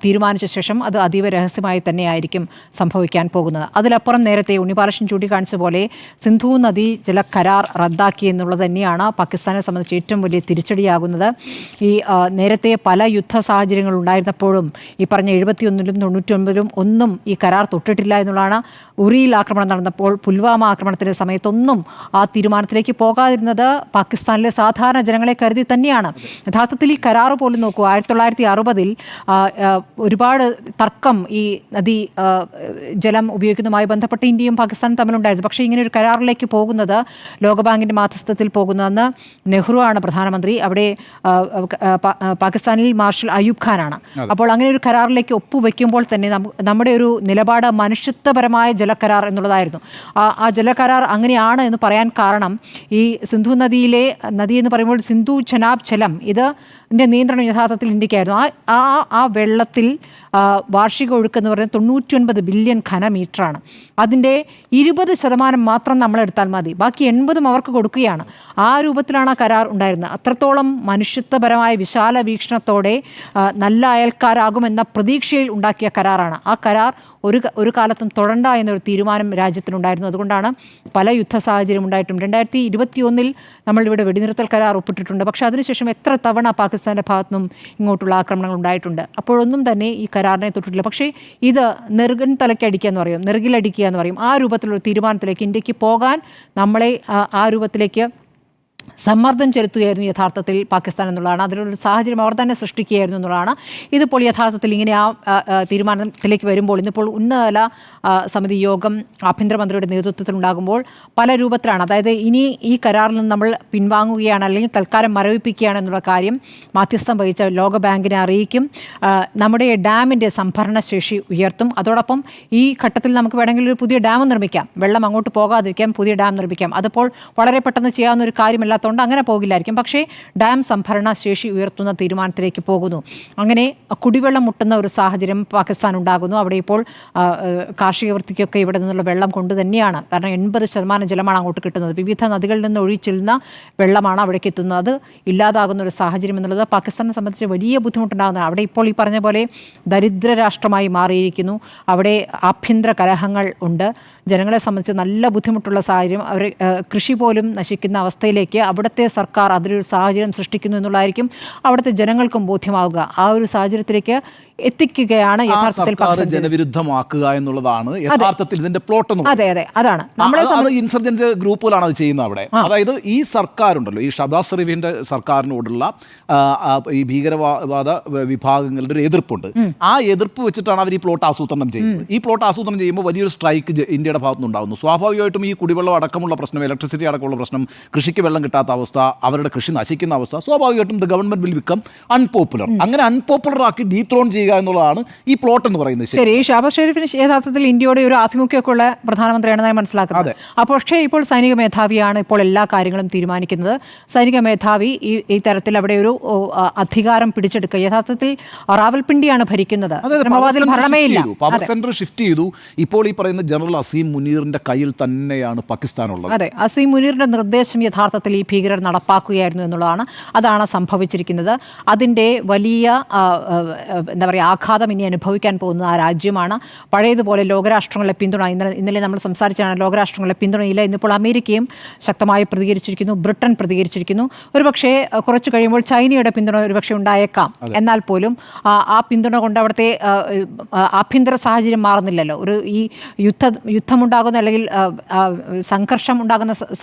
തീരുമാനിച്ച ശേഷം അത് അതീവ രഹസ്യമായി തന്നെയായിരിക്കും സംഭവിക്കാൻ പോകുന്നത്. അതിലപ്പുറം നേരത്തെ ഉണ്ണിബാലകൃഷ്ണൻ ചൂണ്ടിക്കാണിച്ച പോലെ സിന്ധു നദീ ജല കരാർ റദ്ദാക്കി എന്നുള്ളത് തന്നെയാണ് പാകിസ്ഥാനെ സംബന്ധിച്ച് ഏറ്റവും വലിയ തിരിച്ചടിയാകുന്നത്. ഈ നേരത്തെ പല യുദ്ധ സാഹചര്യങ്ങൾ ഉണ്ടായിരുന്നപ്പോഴും ഈ പറഞ്ഞ 71-ലും 99-ലും ഒന്നും ഈ കരാർ തൊട്ടിട്ടില്ല എന്നുള്ളതാണ്. ഉറിയിൽ ആക്രമണം നടന്നപ്പോൾ, പുൽവാമ ആക്രമണത്തിൻ്റെ സമയത്തൊന്നും ആ തീരുമാനത്തിലേക്ക് പോകാതിരുന്നത് പാകിസ്ഥാനിലെ സാധാരണ ജനങ്ങളെ കരുതി തന്നെയാണ്. യഥാർത്ഥത്തിൽ ഈ കരാർ പോലും നോക്കൂ, 1960-ൽ ഒരുപാട് തർക്കം ഈ നദീ ജലം ഉപയോഗിക്കുന്നതുമായി ബന്ധപ്പെട്ട് ഇന്ത്യയും പാകിസ്ഥാനും തമ്മിലുണ്ടായിരുന്നു. പക്ഷേ ഇങ്ങനെ ഒരു കരാറിലേക്ക് പോകുന്നത്, ലോകബാങ്കിൻ്റെ മാധ്യസ്ഥത്തിൽ പോകുന്നതെന്ന് നെഹ്റു ആണ് പ്രധാനമന്ത്രി, അവിടെ പാകിസ്ഥാനിൽ മാർഷൽ അയൂബ് ഖാനാണ്. അപ്പോൾ അങ്ങനെ ഒരു കരാറിലേക്ക് ഒപ്പുവെക്കുമ്പോൾ തന്നെ നമ്മുടെ ഒരു നിലപാട് മനുഷ്യത്വപരമായ ജലകരാർ എന്നുള്ളതായിരുന്നു. ആ ജലകരാർ അങ്ങനെയാണ് എന്ന് പറയാൻ കാരണം ഈ സിന്ധു നദി എന്ന് പറയുമ്പോൾ സിന്ധു ചെനാബ് ജലം ഇതിൻ്റെ നിയന്ത്രണം യഥാർത്ഥത്തിൽ ഇന്ത്യക്കായിരുന്നു. ആ വെള്ളത്തിൽ വാർഷിക ഒഴുക്ക് എന്ന് പറയുന്നത് 99 ബില്യൺ ഘനമീറ്ററാണ്. അതിൻ്റെ 20% മാത്രം നമ്മളെടുത്താൽ മതി, ബാക്കി 80% അവർക്ക് കൊടുക്കുകയാണ്. ആ രൂപത്തിലാണ് ആ കരാർ ഉണ്ടായിരുന്നത്. അത്രത്തോളം മനുഷ്യത്വപരമായ വിശാല വീക്ഷണത്തോടെ നല്ല അയൽക്കാരാകുമെന്ന പ്രതീക്ഷയിൽ ഉണ്ടാക്കിയ കരാറാണ്. ആ കരാർ ഒരു കാലത്തും തൊടണ്ട എന്നൊരു തീരുമാനം രാജ്യത്തിനുണ്ടായിരുന്നു. അതുകൊണ്ടാണ് പല യുദ്ധ സാഹചര്യം ഉണ്ടായിട്ടും 2021-ൽ നമ്മളിവിടെ വെടിനിർത്തൽ കരാർ ഒപ്പിട്ടിട്ടുണ്ട്. പക്ഷേ അതിനുശേഷം എത്ര തവണ പാകിസ്ഥാൻ്റെ ഭാഗത്തുനിന്നും ഇങ്ങോട്ടുള്ള ആക്രമണങ്ങൾ ഉണ്ടായിട്ടുണ്ട്. അപ്പോഴൊന്നും തന്നെ ഈ കരാറിനെ തൊട്ടിട്ടില്ല. പക്ഷേ ഇത് നെറുകൻ തലയ്ക്കടിക്കുക എന്ന് പറയും, നെറുകിലടിക്കുക എന്ന് പറയും. ആ രൂപത്തിലുള്ള തീരുമാനത്തിലേക്ക് ഇന്ത്യക്ക് പോകാൻ നമ്മളെ ആ രൂപത്തിലേക്ക് സമ്മർദ്ദം ചെലുത്തുകയായിരുന്നു യഥാർത്ഥത്തിൽ പാകിസ്ഥാൻ എന്നുള്ളതാണ്. അതിനൊരു സാഹചര്യം അവർ തന്നെ സൃഷ്ടിക്കുകയായിരുന്നു എന്നുള്ളതാണ്. ഇതിപ്പോൾ യഥാർത്ഥത്തിൽ ഇങ്ങനെ ആ തീരുമാനത്തിലേക്ക് വരുമ്പോൾ, ഇന്നിപ്പോൾ ഉന്നതതല സമിതി യോഗം ആഭ്യന്തരമന്ത്രിയുടെ നേതൃത്വത്തിൽ ഉണ്ടാകുമ്പോൾ പല രൂപത്തിലാണ്, അതായത് ഇനി ഈ കരാറിൽ നിന്ന് നമ്മൾ പിൻവാങ്ങുകയാണ് അല്ലെങ്കിൽ തൽക്കാലം മരവിപ്പിക്കുകയാണ് എന്നുള്ള കാര്യം മാധ്യസ്ഥം വഹിച്ച ലോകബാങ്കിനെ അറിയിക്കും. നമ്മുടെ ഡാമിൻ്റെ സംഭരണ ശേഷി ഉയർത്തും. അതോടൊപ്പം ഈ ഘട്ടത്തിൽ നമുക്ക് വേണമെങ്കിൽ ഒരു പുതിയ ഡാം നിർമ്മിക്കാം, വെള്ളം അങ്ങോട്ട് പോകാതിരിക്കാം, പുതിയ ഡാം നിർമ്മിക്കാം. അതിപ്പോൾ വളരെ പെട്ടെന്ന് ചെയ്യാവുന്ന ഒരു കാര്യമല്ല, അങ്ങനെ പോകില്ലായിരിക്കും. പക്ഷേ ഡാം സംഭരണ ശേഷി ഉയർത്തുന്ന തീരുമാനത്തിലേക്ക് പോകുന്നു. അങ്ങനെ കുടിവെള്ളം മുട്ടുന്ന ഒരു സാഹചര്യം പാകിസ്ഥാൻ ഉണ്ടാകുന്നു. അവിടെ ഇപ്പോൾ കാർഷിക വൃത്തിക്കൊക്കെ ഇവിടെ നിന്നുള്ള വെള്ളം കൊണ്ട് തന്നെയാണ്, കാരണം 80% ജലമാണ് അങ്ങോട്ട് കിട്ടുന്നത്. വിവിധ നദികളിൽ നിന്ന് ഒഴിച്ചെല്ലുന്ന വെള്ളമാണ് അവിടേക്ക് എത്തുന്നത്. അത് ഇല്ലാതാകുന്ന ഒരു സാഹചര്യം എന്നുള്ളത് പാകിസ്ഥാനെ സംബന്ധിച്ച് വലിയ ബുദ്ധിമുട്ടുണ്ടാകുന്നതാണ്. അവിടെ ഇപ്പോൾ ഈ പറഞ്ഞ പോലെ ദരിദ്ര രാഷ്ട്രമായി മാറിയിരിക്കുന്നു. അവിടെ ആഭ്യന്തര കലഹങ്ങൾ ഉണ്ട്. ജനങ്ങളെ സംബന്ധിച്ച് നല്ല ബുദ്ധിമുട്ടുള്ള സാഹചര്യം, അവർ കൃഷി പോലും നശിക്കുന്ന അവസ്ഥയിലേക്ക് അവിടുത്തെ സർക്കാർ അതിലൊരു സാഹചര്യം സൃഷ്ടിക്കുന്നു എന്നുള്ളതായിരിക്കും അവിടുത്തെ ജനങ്ങൾക്കും ബോധ്യമാവുക. ആ ഒരു സാഹചര്യത്തിലേക്ക് എത്തിക്കുകയാണ് യഥാർത്ഥത്തിൽ ജനവിരുദ്ധമാക്കുക എന്നുള്ളതാണ് യഥാർത്ഥത്തിൽ ഇതിന്റെ പ്ലോട്ട്. അതെ, അതാണ് ഇൻസർജന്റ് ഗ്രൂപ്പുകളാണ് അത് ചെയ്യുന്നത് അവിടെ. അതായത് ഈ സർക്കാരുണ്ടല്ലോ, ഈ ഷഹബാസ് ഷെരീഫിന്റെ സർക്കാരിനോടുള്ള ഈ ഭീകരവാദ വിഭാഗങ്ങളുടെ ഒരു എതിർപ്പുണ്ട്. ആ എതിർപ്പ് വെച്ചിട്ടാണ് അവർ ഈ പ്ലോട്ട് ആസൂത്രണം ചെയ്യുന്നത്. ഈ പ്ലോട്ട് ആസൂത്രണം ചെയ്യുമ്പോൾ വലിയൊരു സ്ട്രൈക്ക് ഇന്ത്യയുടെ ഭാഗത്തുനിന്ന് ഉണ്ടാകുന്നു. സ്വാഭാവികമായിട്ടും ഈ കുടിവെള്ളം അടക്കമുള്ള പ്രശ്നം, ഇലക്ട്രിസിറ്റി അടക്കമുള്ള പ്രശ്നം, കൃഷിക്ക് വെള്ളം കിട്ടാത്ത അവസ്ഥ, അവരുടെ കൃഷി നശിക്കുന്ന അവസ്ഥ, സ്വാഭാവികമായിട്ടും the government will become unpopular. അങ്ങനെ അൺപോപ്പുലർ ആക്കി ഡീത്രോൺ ചെയ്യുക എന്നുള്ളതാണ് ഈ പ്ലോട്ട് എന്ന് പറയുന്നത്. ശരി, ഷഹബാസ് ഷെരീഫിന് യഥാർത്ഥത്തിൽ ഇന്ത്യയുടെ ഒരു ആഭിമുഖ്യമൊക്കെ ഉള്ള പ്രധാനമന്ത്രിയാണെന്ന് മനസ്സിലാക്കുന്നത്. അപ്പോൾ പക്ഷേ ഇപ്പോൾ സൈനിക മേധാവിയാണ് ഇപ്പോൾ എല്ലാ കാര്യങ്ങളും തീരുമാനിക്കുന്നത്. സൈനിക മേധാവി ഈ തരത്തിൽ അവിടെ ഒരു അധികാരം പിടിച്ചെടുക്കുക. യഥാർത്ഥത്തിൽ റാവൽപിണ്ടിയാണ് ഭരിക്കുന്നത്, ഇസ്ലാമാബാദിൽ ഭരണമേ ഇല്ല. പവർ സെന്റർ ഷിഫ്റ്റ് ചെയ്തു. ഇപ്പോൾ ഈ പറയുന്ന ജനറൽ അസീം മുനീറിന്റെ കയ്യിൽ തന്നെയാണ് പാകിസ്ഥാൻ ഉള്ളത്. അതെ, അസീം മുനീറിന്റെ നിർദ്ദേശം യഥാർത്ഥത്തിൽ ഈ ഭീകരർ നടപ്പാക്കുകയായിരുന്നു എന്നുള്ളതാണ്. അതാണ് സംഭവിച്ചിരിക്കുന്നത്. അതിൻ്റെ വലിയ എന്താ പറയുക ആഘാതം ഇനി അനുഭവിക്കാൻ പോകുന്നത് ആ രാജ്യമാണ്. പഴയതുപോലെ ലോകരാഷ്ട്രങ്ങളുടെ പിന്തുണ, ഇന്നലെ നമ്മൾ സംസാരിച്ചാണ്, ലോകരാഷ്ട്രങ്ങളുടെ പിന്തുണയില്ല. ഇന്നിപ്പോൾ അമേരിക്കയും ശക്തമായി പ്രതികരിച്ചിരിക്കുന്നു, ബ്രിട്ടൻ പ്രതികരിച്ചിരിക്കുന്നു. ഒരുപക്ഷെ കുറച്ച് കഴിയുമ്പോൾ ചൈനയുടെ പിന്തുണ ഒരുപക്ഷെ ഉണ്ടായേക്കാം. എന്നാൽ പോലും ആ പിന്തുണ കൊണ്ട് അവിടുത്തെ ആഭ്യന്തര സാഹചര്യം മാറുന്നില്ലല്ലോ. ഒരു ഈ യുദ്ധമുണ്ടാകുന്ന അല്ലെങ്കിൽ സംഘർഷം ഉണ്ടാകുന്ന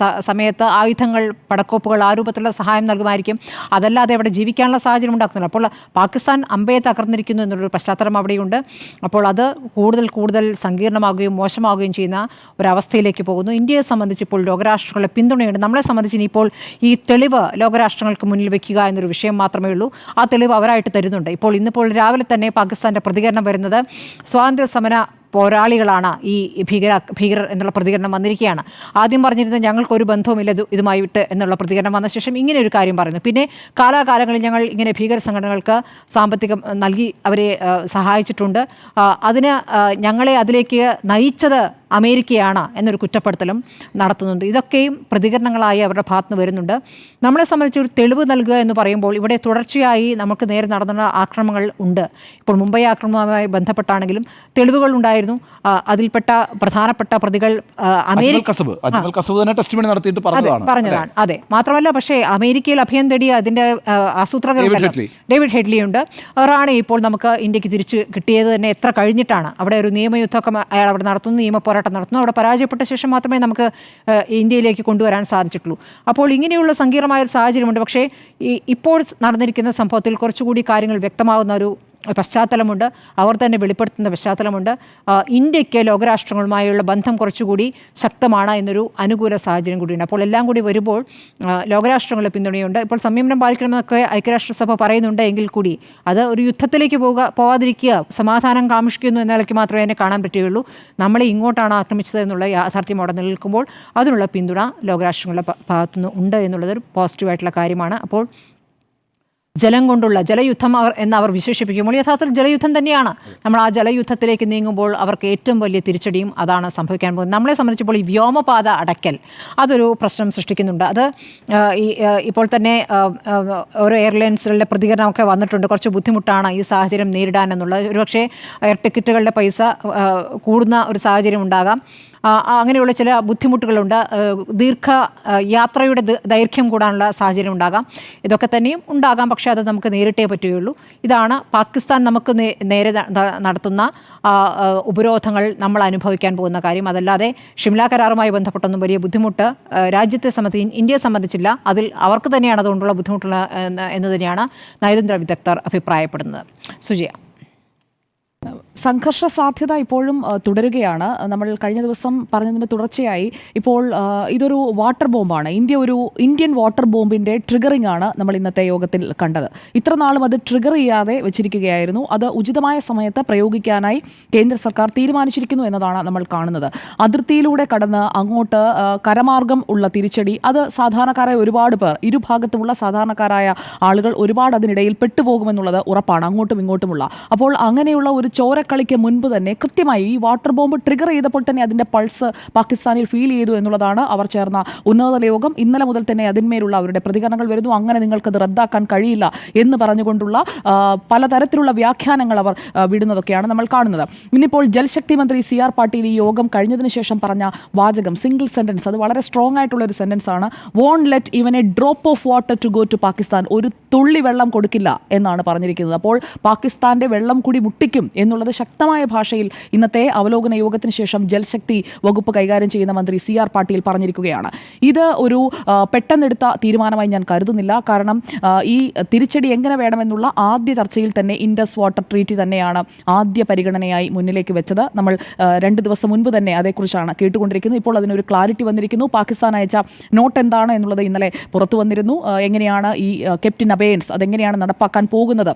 സമയത്ത് ആയുധങ്ങൾ, പടക്കോപ്പുകൾ, ആ രൂപത്തിലുള്ള സഹായം നൽകുമായിരിക്കും. അതല്ലാതെ അവിടെ ജീവിക്കാനുള്ള സാഹചര്യം ഉണ്ടാക്കുന്നില്ല. അപ്പോൾ പാകിസ്ഥാൻ അമ്പയെ തകർന്നിരിക്കുന്നു എന്നുള്ളൊരു പശ്ചാത്തലം അവിടെയുണ്ട്. അപ്പോൾ അത് കൂടുതൽ സങ്കീർണമാകുകയും മോശമാകുകയും ചെയ്യുന്ന ഒരവസ്ഥയിലേക്ക് പോകുന്നു. ഇന്ത്യയെ സംബന്ധിച്ച് ഇപ്പോൾ ലോകരാഷ്ട്രങ്ങളുടെ പിന്തുണയുണ്ട്. നമ്മളെ സംബന്ധിച്ച് ഇനിയിപ്പോൾ ഈ തെളിവ് ലോകരാഷ്ട്രങ്ങൾക്ക് മുന്നിൽ വെക്കുക എന്നൊരു വിഷയം മാത്രമേ ഉള്ളൂ. ആ തെളിവ് അവരായിട്ട് തരുന്നുണ്ട്. ഇന്നിപ്പോൾ രാവിലെ തന്നെ പാകിസ്ഥാൻ്റെ പ്രതികരണം വരുന്നത്, സ്വാതന്ത്ര്യ സമര പോരാളികളാണ് ഈ ഭീകരർ എന്നുള്ള പ്രതികരണം വന്നിരിക്കുകയാണ്. ആദ്യം പറഞ്ഞിരുന്നത് ഞങ്ങൾക്കൊരു ബന്ധവുമില്ല ഇതുമായിട്ട് എന്നുള്ള പ്രതികരണം വന്ന ശേഷം ഇങ്ങനെ ഒരു കാര്യം പറയുന്നു. പിന്നെ കാലാകാലങ്ങളിൽ ഞങ്ങൾ ഇങ്ങനെ ഭീകര സംഘടനകൾക്ക് സാമ്പത്തികം നൽകി അവരെ സഹായിച്ചിട്ടുണ്ട്, അതിന് ഞങ്ങളെ അതിലേക്ക് നയിച്ചത് അമേരിക്കയാണ് എന്നൊരു കുറ്റപ്പെടുത്തലും നടത്തുന്നുണ്ട്. ഇതൊക്കെയും പ്രതികരണങ്ങളായി അവരുടെ ഭാഗത്തുനിന്ന് വരുന്നുണ്ട്. നമ്മളെ സംബന്ധിച്ച് ഒരു തെളിവ് നൽകുക എന്ന് പറയുമ്പോൾ ഇവിടെ തുടർച്ചയായി നമുക്ക് നേരെ നടന്ന ആക്രമണങ്ങൾ ഉണ്ട്. ഇപ്പോൾ മുംബൈ ആക്രമണവുമായി ബന്ധപ്പെട്ടാണെങ്കിലും തെളിവുകൾ ഉണ്ടായിരുന്നു. അതിൽപ്പെട്ട പ്രധാനപ്പെട്ട പ്രതികൾ പറഞ്ഞതാണ്. അതെ, മാത്രമല്ല പക്ഷേ അമേരിക്കയിൽ അഭയം തേടിയ അതിൻ്റെ ആസൂത്രകർ ഡേവിഡ് ഹെഡ്ലിയുണ്ട്. അവരാണ് ഇപ്പോൾ നമുക്ക് ഇന്ത്യക്ക് തിരിച്ചു കിട്ടിയത് തന്നെ എത്ര കഴിഞ്ഞിട്ടാണ്. അവിടെ ഒരു നിയമയുദ്ധമൊക്കെ അയാൾ അവിടെ നടത്തുന്നു, നിയമപോരാട്ടം നടത്തുന്നു. അവിടെ പരാജയപ്പെട്ട ശേഷം മാത്രമേ നമുക്ക് ഇന്ത്യയിലേക്ക് കൊണ്ടുവരാൻ സാധിച്ചിട്ടുള്ളൂ. അപ്പോൾ ഇങ്ങനെയുള്ള സങ്കീർണമായ ഒരു സാഹചര്യമുണ്ട്. പക്ഷേ ഇപ്പോൾ നടന്നിരിക്കുന്ന സംഭവത്തിൽ കുറച്ചുകൂടി കാര്യങ്ങൾ വ്യക്തമാകുന്ന ഒരു പശ്ചാത്തലമുണ്ട്, അവർ തന്നെ വെളിപ്പെടുത്തുന്ന പശ്ചാത്തലമുണ്ട്. ഇന്ത്യക്ക് ലോകരാഷ്ട്രങ്ങളുമായുള്ള ബന്ധം കുറച്ചുകൂടി ശക്തമാണ് എന്നൊരു അനുകൂല സാഹചര്യം കൂടിയുണ്ട്. അപ്പോൾ എല്ലാം കൂടി വരുമ്പോൾ ലോകരാഷ്ട്രങ്ങളുടെ പിന്തുണയുണ്ട്. ഇപ്പോൾ സംയമനം പാലിക്കണമെന്നൊക്കെ ഐക്യരാഷ്ട്രസഭ പറയുന്നുണ്ട് എങ്കിൽ കൂടി അത് ഒരു യുദ്ധത്തിലേക്ക് പോവാതിരിക്കുക, സമാധാനം കാക്ഷിക്കുന്നു എന്ന നിലയ്ക്ക് മാത്രമേ അതിനെ കാണാൻ പറ്റുകയുള്ളൂ. നമ്മളെ ഇങ്ങോട്ടാണ് ആക്രമിച്ചത് എന്നുള്ള യാഥാർത്ഥ്യം അവിടെ നിൽക്കുമ്പോൾ അതിനുള്ള പിന്തുണ ലോകരാഷ്ട്രങ്ങളുടെ ഭാഗത്തുനിന്ന് ഉണ്ട് എന്നുള്ളതൊരു പോസിറ്റീവായിട്ടുള്ള കാര്യമാണ്. അപ്പോൾ ജലം കൊണ്ടുള്ള ജലയുദ്ധം എന്ന് അവർ വിശേഷിപ്പിക്കുമ്പോൾ യഥാർത്ഥത്തിൽ ജലയുദ്ധം തന്നെയാണ്. നമ്മൾ ആ ജലയുദ്ധത്തിലേക്ക് നീങ്ങുമ്പോൾ അവർക്ക് ഏറ്റവും വലിയ തിരിച്ചടിയും അതാണ് സംഭവിക്കാൻ പോകുന്നത്. നമ്മളെ സംബന്ധിച്ചപ്പോൾ ഈ വ്യോമപാത അടയ്ക്കൽ അതൊരു പ്രശ്നം സൃഷ്ടിക്കുന്നുണ്ട്. അത് ഇപ്പോൾ തന്നെ ഓരോ എയർലൈൻസുകളുടെ പ്രതികരണമൊക്കെ വന്നിട്ടുണ്ട്. കുറച്ച് ബുദ്ധിമുട്ടാണ് ഈ സാഹചര്യം നേരിടാൻ എന്നുള്ളത്. ഒരുപക്ഷെ എയർ ടിക്കറ്റുകളുടെ പൈസ കൂടുന്ന ഒരു സാഹചര്യം ഉണ്ടാകാം. അങ്ങനെയുള്ള ചില ബുദ്ധിമുട്ടുകളുണ്ട്. യാത്രയുടെ ദൈർഘ്യം കൂടാനുള്ള സാഹചര്യം ഉണ്ടാകാം. ഇതൊക്കെ തന്നെയും ഉണ്ടാകാം. പക്ഷേ അത് നമുക്ക് നേരിട്ടേ പറ്റുകയുള്ളൂ. ഇതാണ് പാകിസ്ഥാൻ നമുക്ക് നേരെ നടത്തുന്ന ഉപരോധങ്ങൾ നമ്മൾ അനുഭവിക്കാൻ പോകുന്ന കാര്യം. അതല്ലാതെ ഷിംല കരാറുമായി ബന്ധപ്പെട്ടൊന്നും വലിയ ബുദ്ധിമുട്ട് രാജ്യത്തെ സംബന്ധിച്ച് ഇന്ത്യയെ സംബന്ധിച്ചില്ല. അതിൽ അവർക്ക് തന്നെയാണ് അതുകൊണ്ടുള്ള ബുദ്ധിമുട്ടുള്ള എന്ന് തന്നെയാണ് നയതന്ത്ര വിദഗ്ധർ അഭിപ്രായപ്പെടുന്നത്. സുജിയ, സംഘർഷ സാധ്യത ഇപ്പോഴും തുടരുകയാണ്. നമ്മൾ കഴിഞ്ഞ ദിവസം പറഞ്ഞതിൻ്റെ തുടർച്ചയായി ഇപ്പോൾ ഇതൊരു വാട്ടർ ബോംബാണ്. ഇന്ത്യൻ വാട്ടർ ബോംബിൻ്റെ ട്രിഗറിംഗ് ആണ് നമ്മൾ ഇന്നത്തെ യോഗത്തിൽ കണ്ടത്. ഇത്ര നാളും അത് ട്രിഗർ ചെയ്യാതെ വെച്ചിരിക്കുകയായിരുന്നു. അത് ഉചിതമായ സമയത്ത് പ്രയോഗിക്കാനായി കേന്ദ്ര സർക്കാർ തീരുമാനിച്ചിരിക്കുന്നു എന്നതാണ് നമ്മൾ കാണുന്നത്. അതിർത്തിയിലൂടെ കടന്ന് അങ്ങോട്ട് കരമാർഗം ഉള്ള തിരിച്ചടി, അത് സാധാരണക്കാരായ ഒരുപാട് പേർ, ഇരുഭാഗത്തുമുള്ള സാധാരണക്കാരായ ആളുകൾ ഒരുപാട് അതിനിടയിൽ പെട്ടുപോകുമെന്നുള്ളത് ഉറപ്പാണ്, അങ്ങോട്ടും ഇങ്ങോട്ടുമുള്ള. അപ്പോൾ അങ്ങനെയുള്ള ഒരു ചോരക്കളിക്ക് മുൻപ് തന്നെ കൃത്യമായി ഈ വാട്ടർ ബോംബ് ട്രിഗർ ചെയ്തപ്പോൾ തന്നെ അതിൻ്റെ പൾസ് പാകിസ്ഥാനിൽ ഫീൽ ചെയ്തു എന്നുള്ളതാണ് അവർ ചേർന്ന ഉന്നതതല യോഗം. ഇന്നലെ മുതൽ തന്നെ അതിന്മേലുള്ള അവരുടെ പ്രതികരണങ്ങൾ വരുന്നു. അങ്ങനെ നിങ്ങൾക്കത് റദ്ദാക്കാൻ കഴിയില്ല എന്ന് പറഞ്ഞുകൊണ്ടുള്ള പലതരത്തിലുള്ള വ്യാഖ്യാനങ്ങൾ അവർ വിടുന്നതൊക്കെയാണ് നമ്മൾ കാണുന്നത്. ഇന്നിപ്പോൾ ജൽശക്തി മന്ത്രി CR പാട്ടീൽ ഈ യോഗം കഴിഞ്ഞതിന് ശേഷം പറഞ്ഞ വാചകം, സിംഗിൾ സെന്റൻസ്, അത് വളരെ സ്ട്രോങ് ആയിട്ടുള്ള ഒരു സെന്റൻസ് ആണ്. Won't let even a drop of water to go to Pakistan. ഒരു തുള്ളി വെള്ളം കൊടുക്കില്ല എന്നാണ് പറഞ്ഞിരിക്കുന്നത്. അപ്പോൾ പാകിസ്ഥാന്റെ വെള്ളം കൂടി മുട്ടിക്കും എന്നുള്ളത് ശക്തമായ ഭാഷയിൽ ഇന്നത്തെ അവലോകന യോഗത്തിന് ശേഷം ജൽശക്തി വകുപ്പ് കൈകാര്യം ചെയ്യുന്ന മന്ത്രി CR പാട്ടീൽ പറഞ്ഞിരിക്കുകയാണ്. ഇത് ഒരു പെട്ടെന്നെടുത്ത തീരുമാനമായി ഞാൻ കരുതുന്നില്ല. കാരണം ഈ തിരിച്ചടി എങ്ങനെ വേണമെന്നുള്ള ആദ്യ ചർച്ചയിൽ തന്നെ ഇൻഡസ് വാട്ടർ ട്രീറ്റി തന്നെയാണ് ആദ്യ പരിഗണനയായി മുന്നിലേക്ക് വെച്ചത്. നമ്മൾ 2 ദിവസം മുൻപ് തന്നെ അതേക്കുറിച്ചാണ് കേട്ടുകൊണ്ടിരിക്കുന്നത്. ഇപ്പോൾ അതിനൊരു ക്ലാരിറ്റി വന്നിരിക്കുന്നു. പാകിസ്ഥാൻ അയച്ച നോട്ട് എന്താണ് എന്നുള്ളത് ഇന്നലെ പുറത്തു വന്നിരുന്നു. എങ്ങനെയാണ് ഈ കെപ്റ്റ് ഇൻ അബെയൻസ് അതെങ്ങനെയാണ് നടപ്പാക്കാൻ പോകുന്നത്,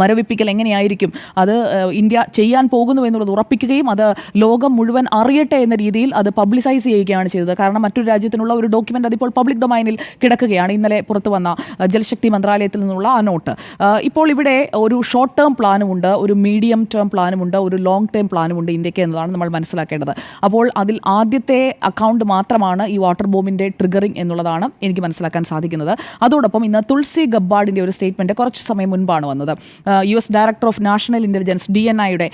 മരവിപ്പിക്കൽ എങ്ങനെയായിരിക്കും, അത് ഇന്ത്യ ചെയ്യാൻ പോകുന്നു എന്നുള്ളത് ഉറപ്പിക്കുകയും അത് ലോകം മുഴുവൻ അറിയട്ടെ എന്ന രീതിയിൽ അത് പബ്ലിസൈസ് ചെയ്യുകയാണ് ചെയ്തത്. കാരണം മറ്റൊരു രാജ്യത്തിനുള്ള ഒരു ഡോക്യുമെൻ്റ് അതിപ്പോൾ പബ്ലിക് ഡൊമൈനിൽ കിടക്കുകയാണ്. ഇന്നലെ പുറത്തു വന്ന ജൽശക്തി മന്ത്രാലയത്തിൽ നിന്നുള്ള ആ നോട്ട്. ഇപ്പോൾ ഇവിടെ ഒരു ഷോർട്ട് ടേം പ്ലാനുമുണ്ട്, ഒരു മീഡിയം ടേം പ്ലാനുമുണ്ട്, ഒരു ലോങ് ടേം പ്ലാനുമുണ്ട് ഇന്ത്യക്ക് എന്നതാണ് നമ്മൾ മനസ്സിലാക്കേണ്ടത്. അപ്പോൾ അതിൽ ആദ്യത്തെ അക്കൗണ്ട് മാത്രമാണ് ഈ വാട്ടർ ബോംബിൻ്റെ ട്രിഗറിംഗ് എന്നുള്ളതാണ് എനിക്ക് മനസ്സിലാക്കാൻ സാധിക്കുന്നത്. അതോടൊപ്പം ഇന്ന് തുൾസി ഗബ്ബാർഡിൻ്റെ ഒരു സ്റ്റേറ്റ്മെൻറ്റ് കുറച്ച് സമയം മുൻപാണ് വന്നത്. US director of national intelligence DNIയുടെ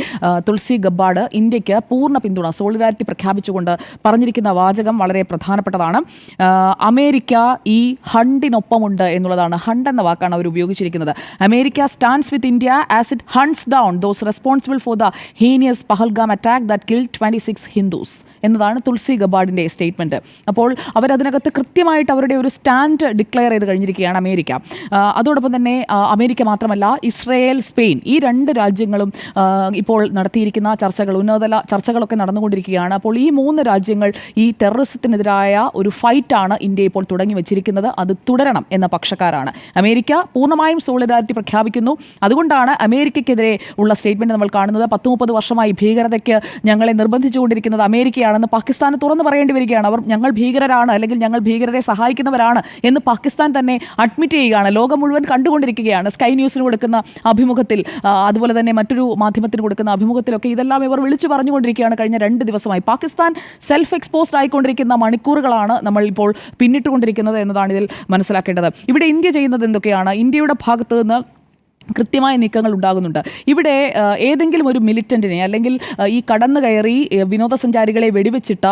തുൾസി ഗബ്ബാർഡ് ഇന്ത്യക്ക് പൂർണ്ണ പിന്തുണ, സോളിഡാരിറ്റി പ്രഖ്യാപിച്ചുകൊണ്ട് പറഞ്ഞിരിക്കുന്ന വാചകം വളരെ പ്രധാനപ്പെട്ടതാണ്. അമേരിക്ക ഈ ഹണ്ടിനൊപ്പമുണ്ട് എന്നുള്ളതാണ്. ഹണ്ട് എന്ന വാക്കാണ് അവർ ഉപയോഗിച്ചിരിക്കുന്നത്. America stands with India as it hunts down those responsible for the heinous Pahalgam attack that killed 26 Hindus എന്നതാണ് തുൾസി ഗബ്ബാർഡിൻ്റെ സ്റ്റേറ്റ്മെൻറ്റ്. അപ്പോൾ അവരതിനകത്ത് കൃത്യമായിട്ട് അവരുടെ ഒരു സ്റ്റാൻഡ് ഡിക്ലെയർ ചെയ്ത് കഴിഞ്ഞിരിക്കുകയാണ് അമേരിക്ക. അതോടൊപ്പം തന്നെ അമേരിക്ക മാത്രമല്ല, ഇസ്രയേൽ ഇസ്രയേൽ, സ്പെയിൻ, ഈ 2 രാജ്യങ്ങളും ഇപ്പോൾ നടത്തിയിരിക്കുന്ന ചർച്ചകൾ, ഉന്നതതല ചർച്ചകളൊക്കെ നടന്നുകൊണ്ടിരിക്കുകയാണ്. അപ്പോൾ ഈ 3 രാജ്യങ്ങൾ ഈ ടെററിസത്തിനെതിരായ ഒരു ഫൈറ്റാണ് ഇന്ത്യ ഇപ്പോൾ തുടങ്ങി വെച്ചിരിക്കുന്നത്. അത് തുടരണം എന്ന പക്ഷക്കാരാണ്. അമേരിക്ക പൂർണ്ണമായും സോളിഡാരിറ്റി പ്രഖ്യാപിക്കുന്നു. അതുകൊണ്ടാണ് അമേരിക്കയ്ക്കെതിരെ ഉള്ള സ്റ്റേറ്റ്മെന്റ് നമ്മൾ കാണുന്നത്. 10-30 വർഷമായി ഭീകരതയ്ക്ക് ഞങ്ങളെ നിർബന്ധിച്ചുകൊണ്ടിരിക്കുന്നത് അമേരിക്കയാണെന്ന് പാകിസ്ഥാന് തുറന്നു പറയേണ്ടി വരികയാണ്. അവർ ഞങ്ങൾ ഭീകരരാണ്, അല്ലെങ്കിൽ ഞങ്ങൾ ഭീകരരെ സഹായിക്കുന്നവരാണ് എന്ന് പാകിസ്ഥാൻ തന്നെ അഡ്മിറ്റ് ചെയ്യുകയാണ്. ലോകം മുഴുവൻ കണ്ടുകൊണ്ടിരിക്കുകയാണ്. സ്കൈ ന്യൂസിന് കൊടുക്കുന്ന അഭിമുഖത്തിൽ, അതുപോലെ തന്നെ മറ്റൊരു മാധ്യമത്തിന് കൊടുക്കുന്ന അഭിമുഖത്തിലൊക്കെ ഇതെല്ലാം ഇവർ വിളിച്ചു പറഞ്ഞുകൊണ്ടിരിക്കുകയാണ് കഴിഞ്ഞ 2 ദിവസമായി. പാകിസ്ഥാൻ സെൽഫ് എക്സ്പോസ്ഡ് ആയിക്കൊണ്ടിരിക്കുന്ന മണിക്കൂറുകളാണ് നമ്മൾ ഇപ്പോൾ പിന്നിട്ടുകൊണ്ടിരിക്കുന്നത് എന്നതാണ് ഇതിൽ മനസ്സിലാക്കേണ്ടത്. ഇവിടെ ഇന്ത്യ ചെയ്യുന്നത് എന്തൊക്കെയാണ്? ഇന്ത്യയുടെ ഭാഗത്ത് നിന്ന് കൃത്യമായ നീക്കങ്ങൾ ഉണ്ടാകുന്നുണ്ട്. ഇവിടെ ഏതെങ്കിലും ഒരു മിലിറ്റന്റിനെ, അല്ലെങ്കിൽ ഈ കടന്നു കയറി വിനോദസഞ്ചാരികളെ വെടിവെച്ചിട്ട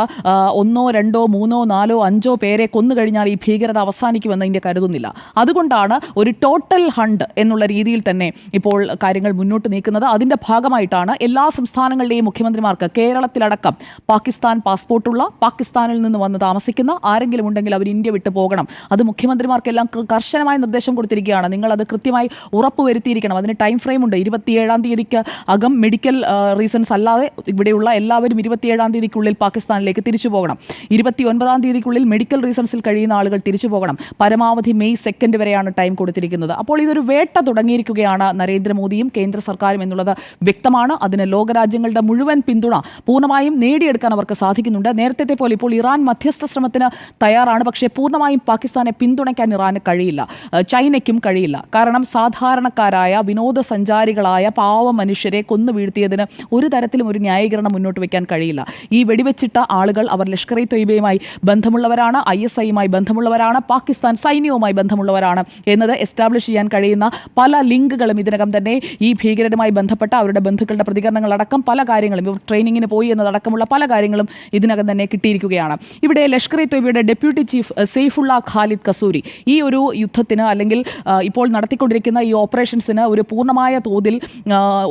1, 2, 3, 4, 5 പേരെ കൊന്നു കഴിഞ്ഞാൽ ഈ ഭീകരത അവസാനിക്കുമെന്ന് ഇന്ത്യ കരുതുന്നില്ല. അതുകൊണ്ടാണ് ഒരു ടോട്ടൽ ഹണ്ട് എന്നുള്ള രീതിയിൽ തന്നെ ഇപ്പോൾ കാര്യങ്ങൾ മുന്നോട്ട് നീക്കുന്നത്. അതിൻ്റെ ഭാഗമായിട്ടാണ് എല്ലാ സംസ്ഥാനങ്ങളുടെയും മുഖ്യമന്ത്രിമാർക്ക്, കേരളത്തിലടക്കം പാകിസ്ഥാൻ പാസ്പോർട്ടുള്ള, പാകിസ്ഥാനിൽ നിന്ന് വന്ന് താമസിക്കുന്ന ആരെങ്കിലും ഉണ്ടെങ്കിൽ അവർ ഇന്ത്യ വിട്ടു പോകണം. അത് മുഖ്യമന്ത്രിമാർക്കെല്ലാം കർശനമായ നിർദ്ദേശം കൊടുത്തിരിക്കുകയാണ്. നിങ്ങളത് കൃത്യമായി ഉറപ്പുവരുത്തിയിരിക്കണം. അതിന് ടൈം ഫ്രെയിം ഉണ്ട്. 27-ാം തീയതിക്ക് അകം മെഡിക്കൽ റീസൺസ് അല്ലാതെ ഇവിടെയുള്ള എല്ലാവരും 27-ാം തീയതിക്കുള്ളിൽ പാകിസ്ഥാനിലേക്ക് തിരിച്ചു പോകണം. 29-ാം തീയതിക്കുള്ളിൽ മെഡിക്കൽ റീസൺസിൽ കഴിയുന്ന ആളുകൾ തിരിച്ചു പോകണം. പരമാവധി മെയ് 2 വരെയാണ് ടൈം കൊടുത്തിരിക്കുന്നത്. അപ്പോൾ ഇതൊരു വേട്ട തുടങ്ങിയിരിക്കുകയാണ് നരേന്ദ്രമോദിയും കേന്ദ്ര സർക്കാരും എന്നുള്ളത് വ്യക്തമാണ്. അതിന് ലോകരാജ്യങ്ങളുടെ മുഴുവൻ പിന്തുണ പൂർണ്ണമായും നേടിയെടുക്കാൻ അവർക്ക് സാധിക്കുന്നുണ്ട്. നേരത്തെ പോലെ ഇപ്പോൾ ഇറാൻ മധ്യസ്ഥ ശ്രമത്തിന് തയ്യാറാണ്. പക്ഷേ പൂർണ്ണമായും പാകിസ്ഥാനെ പിന്തുണയ്ക്കാൻ ഇറാന് കഴിയില്ല, ചൈനയ്ക്കും കഴിയില്ല. കാരണം സാധാരണക്കാരായ വിനോദസഞ്ചാരികളായ പാവ മനുഷ്യരെ കൊന്നു വീഴ്ത്തിയതിന് ഒരു തരത്തിലും ഒരു ന്യായീകരണം മുന്നോട്ട് വയ്ക്കാൻ കഴിയില്ല. ഈ വെടിവെച്ചിട്ട ആളുകൾ അവർ ലഷ്കർ ഇ തൊയ്ബയുമായി ബന്ധമുള്ളവരാണ്, ISIയുമായി ബന്ധമുള്ളവരാണ്, പാകിസ്ഥാൻ സൈന്യവുമായി ബന്ധമുള്ളവരാണ് എന്നത് എസ്റ്റാബ്ലിഷ് ചെയ്യാൻ കഴിയുന്ന പല ലിങ്കുകളും ഇതിനകം തന്നെ ഈ ഭീകരരുമായി ബന്ധപ്പെട്ട അവരുടെ ബന്ധുക്കളുടെ പ്രതികരണങ്ങളടക്കം പല കാര്യങ്ങളും, ഇവർ ട്രെയിനിങ്ങിന് പോയി എന്നതടക്കമുള്ള പല കാര്യങ്ങളും ഇതിനകം തന്നെ കിട്ടിയിരിക്കുകയാണ്. ഇവിടെ ലഷ്കർ ഇ തൊയ്ബയുടെ ഡെപ്യൂട്ടി ചീഫ് സെയ്ഫുള്ള ഖാലിദ് കസൂരി ഈ ഒരു യുദ്ധത്തിന്, അല്ലെങ്കിൽ ഇപ്പോൾ നടത്തിക്കൊണ്ടിരിക്കുന്ന ഈ ഓപ്പറേഷൻസിന് ഒരു പൂർണ്ണമായ തോതിൽ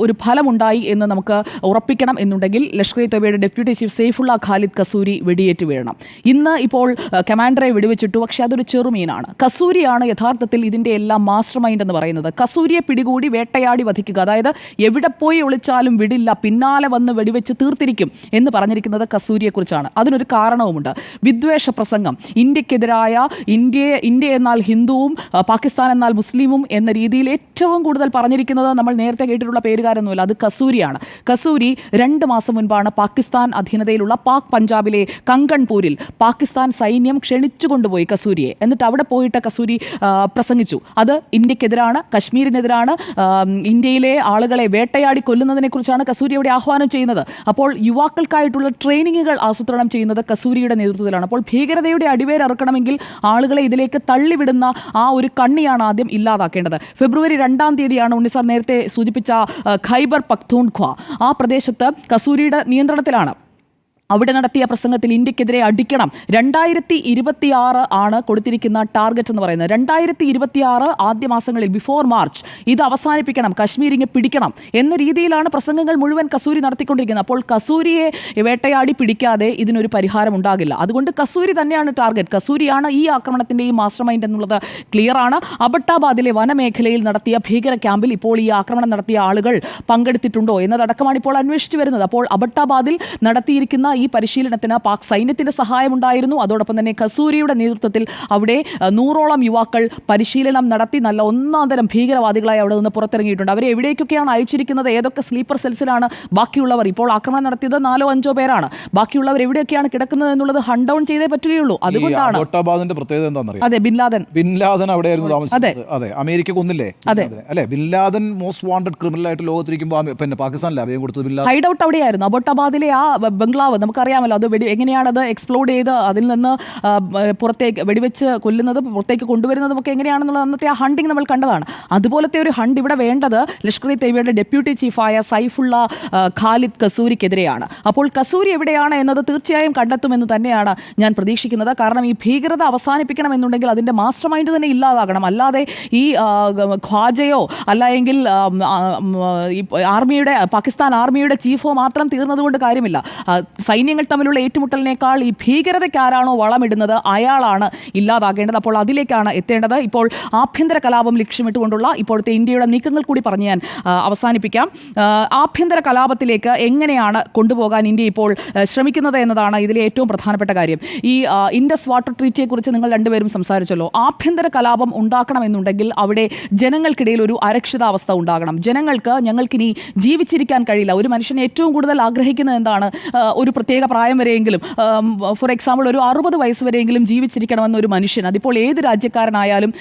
ഒരു ഫലമുണ്ടായി എന്ന് നമുക്ക് ഉറപ്പിക്കണം എന്നുണ്ടെങ്കിൽ ലഷ്കർ ഇ തൊയ്ബയുടെ ഡെപ്യൂട്ടി ചീഫ് സെയ്ഫുള്ള ഖാലിദ് കസൂരി വെടിയേറ്റ് വീഴണം. ഇന്ന് ഇപ്പോൾ കമാൻഡറെ വെടിവെച്ചിട്ടു, പക്ഷേ അതൊരു ചെറുമീനാണ്. കസൂരിയാണ് യഥാർത്ഥത്തിൽ ഇതിൻ്റെ എല്ലാം മാസ്റ്റർ മൈൻഡ് എന്ന് പറയുന്നത്. കസൂരിയെ പിടികൂടി വേട്ടയാടി വധിക്കുക, അതായത് എവിടെ പോയി ഒളിച്ചാലും വിടില്ല, പിന്നാലെ വന്ന് വെടിവെച്ച് തീർത്തിരിക്കും എന്ന് പറഞ്ഞിരിക്കുന്നത് കസൂരിയെക്കുറിച്ചാണ്. അതിനൊരു കാരണവുമുണ്ട്. വിദ്വേഷ പ്രസംഗം, ഇന്ത്യക്കെതിരായ, ഇന്ത്യ എന്നാൽ ഹിന്ദുവും പാകിസ്ഥാൻ എന്നാൽ മുസ്ലിമും എന്ന രീതിയിൽ ഏറ്റവും കൂടുതൽ പറഞ്ഞിരിക്കുന്നത് നമ്മൾ നേരത്തെ കേട്ടിട്ടുള്ള പേരുകാരൊന്നുമില്ല, അത് കസൂരിയാണ്. കസൂരി 2 മാസം മുൻപാണ് പാകിസ്ഥാൻ അധീനതയിലുള്ള പാക് പഞ്ചാബിലെ കങ്കൺപൂരിൽ പാകിസ്ഥാൻ സൈന്യം ക്ഷണിച്ചു കൊണ്ടുപോയി കസൂരിയെ. എന്നിട്ട് അവിടെ പോയിട്ട് കസൂരി പ്രസംഗിച്ചു. അത് ഇന്ത്യക്കെതിരാണ്, കശ്മീരിനെതിരാണ്, ഇന്ത്യയിലെ ആളുകളെ വേട്ടയാടി കൊല്ലുന്നതിനെ കുറിച്ചാണ് കസൂരി അവിടെ ആഹ്വാനം ചെയ്യുന്നത്. അപ്പോൾ യുവാക്കൾക്കായിട്ടുള്ള ട്രെയിനിങ്ങുകൾ ആസൂത്രണം ചെയ്യുന്നത് കസൂരിയുടെ നേതൃത്വത്തിലാണ്. അപ്പോൾ ഭീകരതയുടെ അടിവേരറുക്കണമെങ്കിൽ ആളുകളെ ഇതിലേക്ക് തള്ളിവിടുന്ന ആ ഒരു കണ്ണിയാണ് ആദ്യം ഇല്ലാതാക്കേണ്ടത്. ഫെബ്രുവരി 2-ാം തീയതിയാണ് ഉണ്ണിസാർ നേരത്തെ സൂചിപ്പിച്ച ഖൈബർ പഖ്തൂൺഖ്വ, ആ പ്രദേശത്ത് കസൂരിയുടെ നിയന്ത്രണത്തിലാണ്. അവിടെ നടത്തിയ പ്രസംഗത്തിൽ ഇന്ത്യക്കെതിരെ അടിക്കണം, 2026 ആണ് കൊടുത്തിരിക്കുന്ന ടാർഗറ്റ് എന്ന് പറയുന്നത്. 2026 ആദ്യ മാസങ്ങളിൽ, ബിഫോർ മാർച്ച് ഇത് അവസാനിപ്പിക്കണം, കശ്മീരിനെ പിടിക്കണം എന്ന രീതിയിലാണ് പ്രസംഗങ്ങൾ മുഴുവൻ കസൂരി നടത്തിക്കൊണ്ടിരിക്കുന്നത്. അപ്പോൾ കസൂരിയെ വേട്ടയാടി പിടിക്കാതെ ഇതിനൊരു പരിഹാരം ഉണ്ടാകില്ല. അതുകൊണ്ട് കസൂരി തന്നെയാണ് ടാർഗറ്റ്, കസൂരിയാണ് ഈ ആക്രമണത്തിൻ്റെ ഈ മാസ്റ്റർ മൈൻഡ് എന്നുള്ളത് ക്ലിയർ ആണ്. അബട്ടാബാദിലെ വനമേഖലയിൽ നടത്തിയ ഭീകര ക്യാമ്പിൽ ഇപ്പോൾ ഈ ആക്രമണം നടത്തിയ ആളുകൾ പങ്കെടുത്തിട്ടുണ്ടോ എന്നതടക്കമാണ് ഇപ്പോൾ അന്വേഷിച്ചു വരുന്നത്. അപ്പോൾ അബട്ടാബാദിൽ നടത്തിയിരിക്കുന്ന ഈ പരിശീലനത്തിന് പാക് സൈന്യത്തിന്റെ സഹായമുണ്ടായിരുന്നു. അതോടൊപ്പം തന്നെ കസൂരിയുടെ നേതൃത്വത്തിൽ അവിടെ 100ഓളം യുവാക്കൾ പരിശീലനം നടത്തി നല്ല ഒന്നാന്തരം ഭീകരവാദികളായി അവിടെ നിന്ന് പുറത്തിറങ്ങിയിട്ടുണ്ട്. അവരെ എവിടേക്കൊക്കെയാണ് അയച്ചിരിക്കുന്നത്, ഏതൊക്കെ സ്ലീപ്പർ സെൽസിലാണ് ബാക്കിയുള്ളവർ? ഇപ്പോൾ ആക്രമണം നടത്തിയത് 4-5 പേരാണ്. ബാക്കിയുള്ളവർ എവിടെയൊക്കെയാണ് കിടക്കുന്നത് എന്നുള്ളത് ഹണ്ട് ഡൗൺ ചെയ്തേ പറ്റുകയുള്ളൂ. അതുകൊണ്ടാണ് പ്രത്യേകത എന്താണെന്നറിയാം. അതെ, ബിൻ ലാദൻ അവിടെയായിരുന്നു താമസിച്ചത്. അതെ, അമേരിക്ക കൊന്നില്ലേ? അതെ അല്ലെ, bin Laden most wanted criminal ആയിട്ട് ലോകത്തിരിക്കുമ്പോൾ പിന്നെ പാകിസ്ഥാനിൽ അഭയം കൊടുത്തത് ബിൻ ലാദൻ ഹൈഡ് ഔട്ട് അവിടെയായിരുന്നു. അബോട്ടാബാദിലെ ആ ബംഗ്ലാവ് നമുക്കറിയാമല്ലോ, അത് എങ്ങനെയാണത് എക്സ്പ്ലോഡ് ചെയ്ത് അതിൽ നിന്ന് പുറത്തേക്ക് വെടിവെച്ച് കൊല്ലുന്നത്, പുറത്തേക്ക് കൊണ്ടുവരുന്നതും ഒക്കെ എങ്ങനെയാണെന്നുള്ള അന്നത്തെ ആ ഹണ്ടിങ് നമ്മൾ കണ്ടതാണ്. അതുപോലത്തെ ഒരു ഹണ്ട് ഇവിടെ വേണ്ടത് ലഷ്കർ ഇ തൊയ്ബയുടെ ഡെപ്യൂട്ടി ചീഫായ സൈഫുള്ള ഖാലിദ് കസൂരിക്കെതിരെയാണ്. അപ്പോൾ കസൂരി എവിടെയാണ് എന്നത് തീർച്ചയായും കണ്ടെത്തുമെന്ന് തന്നെയാണ് ഞാൻ പ്രതീക്ഷിക്കുന്നത്. കാരണം ഈ ഭീകരത അവസാനിപ്പിക്കണമെന്നുണ്ടെങ്കിൽ അതിൻ്റെ മാസ്റ്റർ മൈൻഡ് തന്നെ ഇല്ലാതാകണം. അല്ലാതെ ഈ ഖ്വാജയോ അല്ലെങ്കിൽ ആർമിയുടെ, പാകിസ്ഥാൻ ആർമിയുടെ ചീഫോ മാത്രം തീർന്നതുകൊണ്ട് കാര്യമില്ല. സൈന്യങ്ങൾ തമ്മിലുള്ള ഏറ്റുമുട്ടലിനേക്കാൾ ഈ ഭീകരതയ്ക്ക് ആരാണോ വളമിടുന്നത് അയാളാണ് ഇല്ലാതാകേണ്ടത്. അപ്പോൾ അതിലേക്കാണ് എത്തേണ്ടത്. ഇപ്പോൾ ആഭ്യന്തര കലാപം ലക്ഷ്യമിട്ടുകൊണ്ടുള്ള ഇപ്പോഴത്തെ ഇന്ത്യയുടെ നീക്കങ്ങൾ കൂടി പറഞ്ഞ് ഞാൻ അവസാനിപ്പിക്കാം. ആഭ്യന്തര കലാപത്തിലേക്ക് എങ്ങനെയാണ് കൊണ്ടുപോകാൻ ഇന്ത്യ ഇപ്പോൾ ശ്രമിക്കുന്നത് എന്നതാണ് ഇതിലെ ഏറ്റവും പ്രധാനപ്പെട്ട കാര്യം. ഈ ഇൻഡസ് വാട്ടർ ട്രീറ്റിയെക്കുറിച്ച് നിങ്ങൾ രണ്ടുപേരും സംസാരിച്ചല്ലോ. ആഭ്യന്തര കലാപം ഉണ്ടാക്കണമെന്നുണ്ടെങ്കിൽ അവിടെ ജനങ്ങൾക്കിടയിൽ ഒരു അരക്ഷിതാവസ്ഥ ഉണ്ടാകണം. ഞങ്ങൾക്കിനി ജീവിച്ചിരിക്കാൻ കഴിയില്ല. ഒരു മനുഷ്യൻ ഏറ്റവും കൂടുതൽ ആഗ്രഹിക്കുന്നത് എന്താണ്? ഒരു പ്രത്യേക പ്രായം വരെയെങ്കിലും, ഫോർ എക്സാമ്പിൾ ഒരു 60 വയസ്സ് വരെയെങ്കിലും ജീവിച്ചിരിക്കണമെന്ന ഒരു മനുഷ്യൻ, അതിപ്പോൾ ഏത് രാജ്യക്കാരനായാലും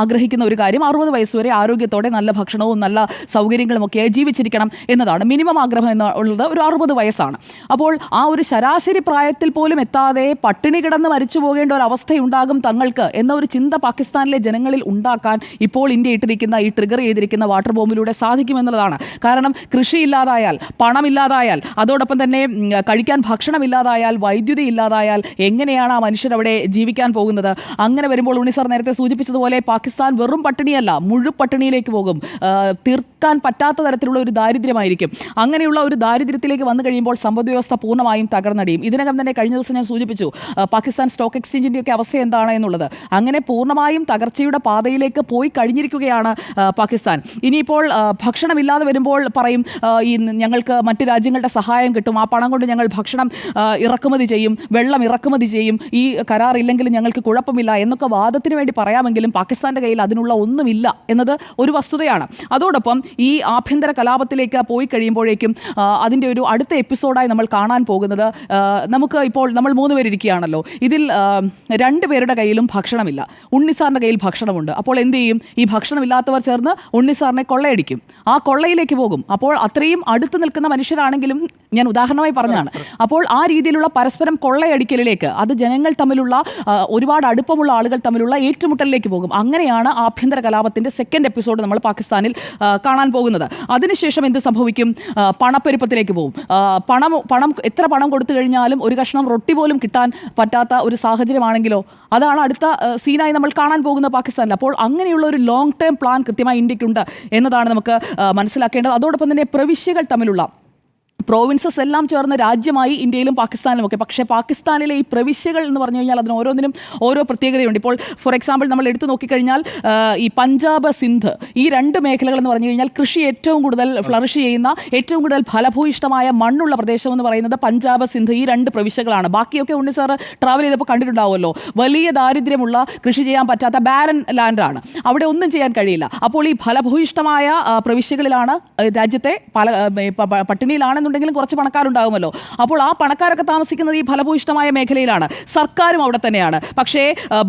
ആഗ്രഹിക്കുന്ന ഒരു കാര്യം 60 വയസ്സ് വരെ ആരോഗ്യത്തോടെ നല്ല ഭക്ഷണവും നല്ല സൗകര്യങ്ങളും ഒക്കെ ജീവിച്ചിരിക്കണം എന്നതാണ്. മിനിമം ആഗ്രഹം എന്നുള്ളത് ഒരു 60 വയസ്സാണ്. അപ്പോൾ ആ ഒരു ശരാശരി പ്രായത്തിൽ പോലും എത്താതെ പട്ടിണി കിടന്ന് മരിച്ചു പോകേണ്ട ഒരു അവസ്ഥയുണ്ടാകും തങ്ങൾക്ക് എന്ന ഒരു ചിന്ത പാകിസ്ഥാനിലെ ജനങ്ങളിൽ ഉണ്ടാക്കാൻ ഇപ്പോൾ ഇന്ത്യ ഇട്ടിരിക്കുന്ന ഈ ട്രിഗർ ചെയ്തിരിക്കുന്ന വാട്ടർ ബോംബിലൂടെ സാധിക്കുമെന്നുള്ളതാണ്. കാരണം കൃഷിയില്ലാതായാൽ, പണമില്ലാതായാൽ, അതോടൊപ്പം തന്നെ കഴിക്കാൻ ഭക്ഷണമില്ലാതായാൽ, വൈദ്യുതി ഇല്ലാതായാൽ എങ്ങനെയാണ് ആ മനുഷ്യരവിടെ ജീവിക്കാൻ പോകുന്നത്? അങ്ങനെ വരുമ്പോൾ ഉണ്ണി സാർ നേരത്തെ സൂചിപ്പിച്ചതുപോലെ പാകിസ്ഥാൻ വെറും പട്ടിണിയല്ല, മുഴുപട്ടിണിയിലേക്ക് പോകും. തീർക്കാൻ പറ്റാത്ത തരത്തിലുള്ള ഒരു ദാരിദ്ര്യമായിരിക്കും. അങ്ങനെയുള്ള ഒരു ദാരിദ്ര്യത്തിലേക്ക് വന്നു കഴിയുമ്പോൾ സമ്പദ്വ്യവസ്ഥ പൂർണ്ണമായും തകർന്നടിയും. ഇതിനകം തന്നെ കഴിഞ്ഞ ദിവസം ഞാൻ സൂചിപ്പിച്ചു പാകിസ്ഥാൻ സ്റ്റോക്ക് എക്സ്ചേഞ്ചിൻ്റെയൊക്കെ അവസ്ഥ എന്താണ് എന്നുള്ളത്. അങ്ങനെ പൂർണ്ണമായും തകർച്ചയുടെ പാതയിലേക്ക് പോയി കഴിഞ്ഞിരിക്കുകയാണ് പാകിസ്ഥാൻ. ഇനിയിപ്പോൾ ഭക്ഷണമില്ലാതെ വരുമ്പോൾ പറയും ഞങ്ങൾക്ക് മറ്റ് രാജ്യങ്ങളുടെ സഹായം കിട്ടും, ആ പണം കൊണ്ട് ഞങ്ങൾ ഭക്ഷണം ഇറക്കുമതി ചെയ്യും, വെള്ളം ഇറക്കുമതി ചെയ്യും, ഈ കരാർ ഇല്ലെങ്കിലും ഞങ്ങൾക്ക് കുഴപ്പമില്ല എന്നൊക്കെ വാദത്തിന് വേണ്ടി പറയാമെങ്കിലും പാകിസ്ഥാൻ്റെ കയ്യിൽ അതിനുള്ള ഒന്നുമില്ല എന്നത് ഒരു വസ്തുതയാണ്. അതോടൊപ്പം ഈ ആഭ്യന്തര കലാപത്തിലേക്ക് പോയി കഴിയുമ്പോഴേക്കും അതിൻ്റെ ഒരു അടുത്ത എപ്പിസോഡായി നമ്മൾ കാണാൻ പോകുന്നത്, നമുക്ക് ഇപ്പോൾ നമ്മൾ 3 പേരിരിക്കുകയാണല്ലോ, ഇതിൽ 2 പേരുടെ കയ്യിലും ഭക്ഷണമില്ല. ഉണ്ണിസാറിൻ്റെ കയ്യിൽ ഭക്ഷണമുണ്ട്. അപ്പോൾ എന്ത് ചെയ്യും? ഈ ഭക്ഷണമില്ലാത്തവർ ചേർന്ന് ഉണ്ണിസാറിനെ കൊള്ളയടിക്കും. ആ കൊള്ളയിലേക്ക് പോകും. അപ്പോൾ അത്രയും അടുത്ത് നിൽക്കുന്ന മനുഷ്യരാണെങ്കിലും, ഞാൻ ഉദാഹരണമായി പറഞ്ഞാണ്, അപ്പോൾ ആ രീതിയിലുള്ള പരസ്പരം കൊള്ളയടിക്കലിലേക്ക്, അത് ജനങ്ങൾ തമ്മിലുള്ള ഒരുപാട് അടുപ്പമുള്ള ആളുകൾ തമ്മിലുള്ള ഏറ്റുമുട്ടലിലേക്ക് പോകും. അങ്ങനെയാണ് ആഭ്യന്തര കലാപത്തിൻ്റെ സെക്കൻഡ് എപ്പിസോഡ് നമ്മൾ പാകിസ്ഥാനിൽ കാണാൻ പോകുന്നത്. അതിനുശേഷം എന്ത് സംഭവിക്കും? പണപ്പെരുപ്പത്തിലേക്ക് പോകും. പണം എത്ര പണം കൊടുത്തു കഴിഞ്ഞാലും ഒരു കഷ്ണം റൊട്ടി പോലും കിട്ടാൻ പറ്റാത്ത ഒരു സാഹചര്യമാണെങ്കിലോ, അതാണ് അടുത്ത സീനായി നമ്മൾ കാണാൻ പോകുന്ന പാകിസ്ഥാനിൽ. അപ്പോൾ അങ്ങനെയുള്ള ഒരു ലോങ് ടേം പ്ലാൻ കൃത്യമായി ഇന്ത്യക്കുണ്ട് എന്നതാണ് നമുക്ക് മനസ്സിലാക്കേണ്ടത്. അതോടൊപ്പം തന്നെ പ്രവിശ്യകൾ തമ്മിലുള്ള പ്രോവിൻസസ് എല്ലാം ചേർന്ന് രാജ്യമായി ഇന്ത്യയിലും പാകിസ്ഥാനിലും ഒക്കെ. പക്ഷേ പാകിസ്ഥാനിലെ ഈ പ്രവിശ്യകൾ എന്ന് പറഞ്ഞു കഴിഞ്ഞാൽ അതിന് ഓരോന്നിനും ഓരോ പ്രത്യേകതയുണ്ട്. ഇപ്പോൾ ഫോർ എക്സാമ്പിൾ നമ്മൾ എടുത്തു നോക്കിക്കഴിഞ്ഞാൽ ഈ പഞ്ചാബ്, സിന്ധ്, ഈ 2 മേഖലകൾ എന്ന് പറഞ്ഞു കഴിഞ്ഞാൽ കൃഷി ഏറ്റവും കൂടുതൽ ഫ്ലറിഷ് ചെയ്യുന്ന, ഏറ്റവും കൂടുതൽ ഫലഭൂയിഷ്ടമായ മണ്ണുള്ള പ്രദേശം എന്ന് പറയുന്നത് പഞ്ചാബ്, സിന്ധ്, ഈ 2 പ്രവിശ്യകളാണ്. ബാക്കിയൊക്കെ ഉണ്ണി സാർ ട്രാവൽ ചെയ്തപ്പോൾ കണ്ടിട്ടുണ്ടാവുമല്ലോ, വലിയ ദാരിദ്ര്യമുള്ള, കൃഷി ചെയ്യാൻ പറ്റാത്ത ബാരൻ ലാൻഡാണ്. അവിടെ ഒന്നും ചെയ്യാൻ കഴിയില്ല. അപ്പോൾ ഈ ഫലഭൂയിഷ്ടമായ പ്രവിശ്യകളിലാണ് രാജ്യത്തെ പട്ടിണിയിലാണെന്നുണ്ടെങ്കിലും കുറച്ച് പണക്കാരുണ്ടാകുമല്ലോ. അപ്പോൾ ആ പണക്കാരൊക്കെ താമസിക്കുന്നത് ഈ ഫലഭൂയിഷ്ടമായ മേഖലയിലാണ്. സർക്കാരും അവിടെ തന്നെയാണ്. പക്ഷേ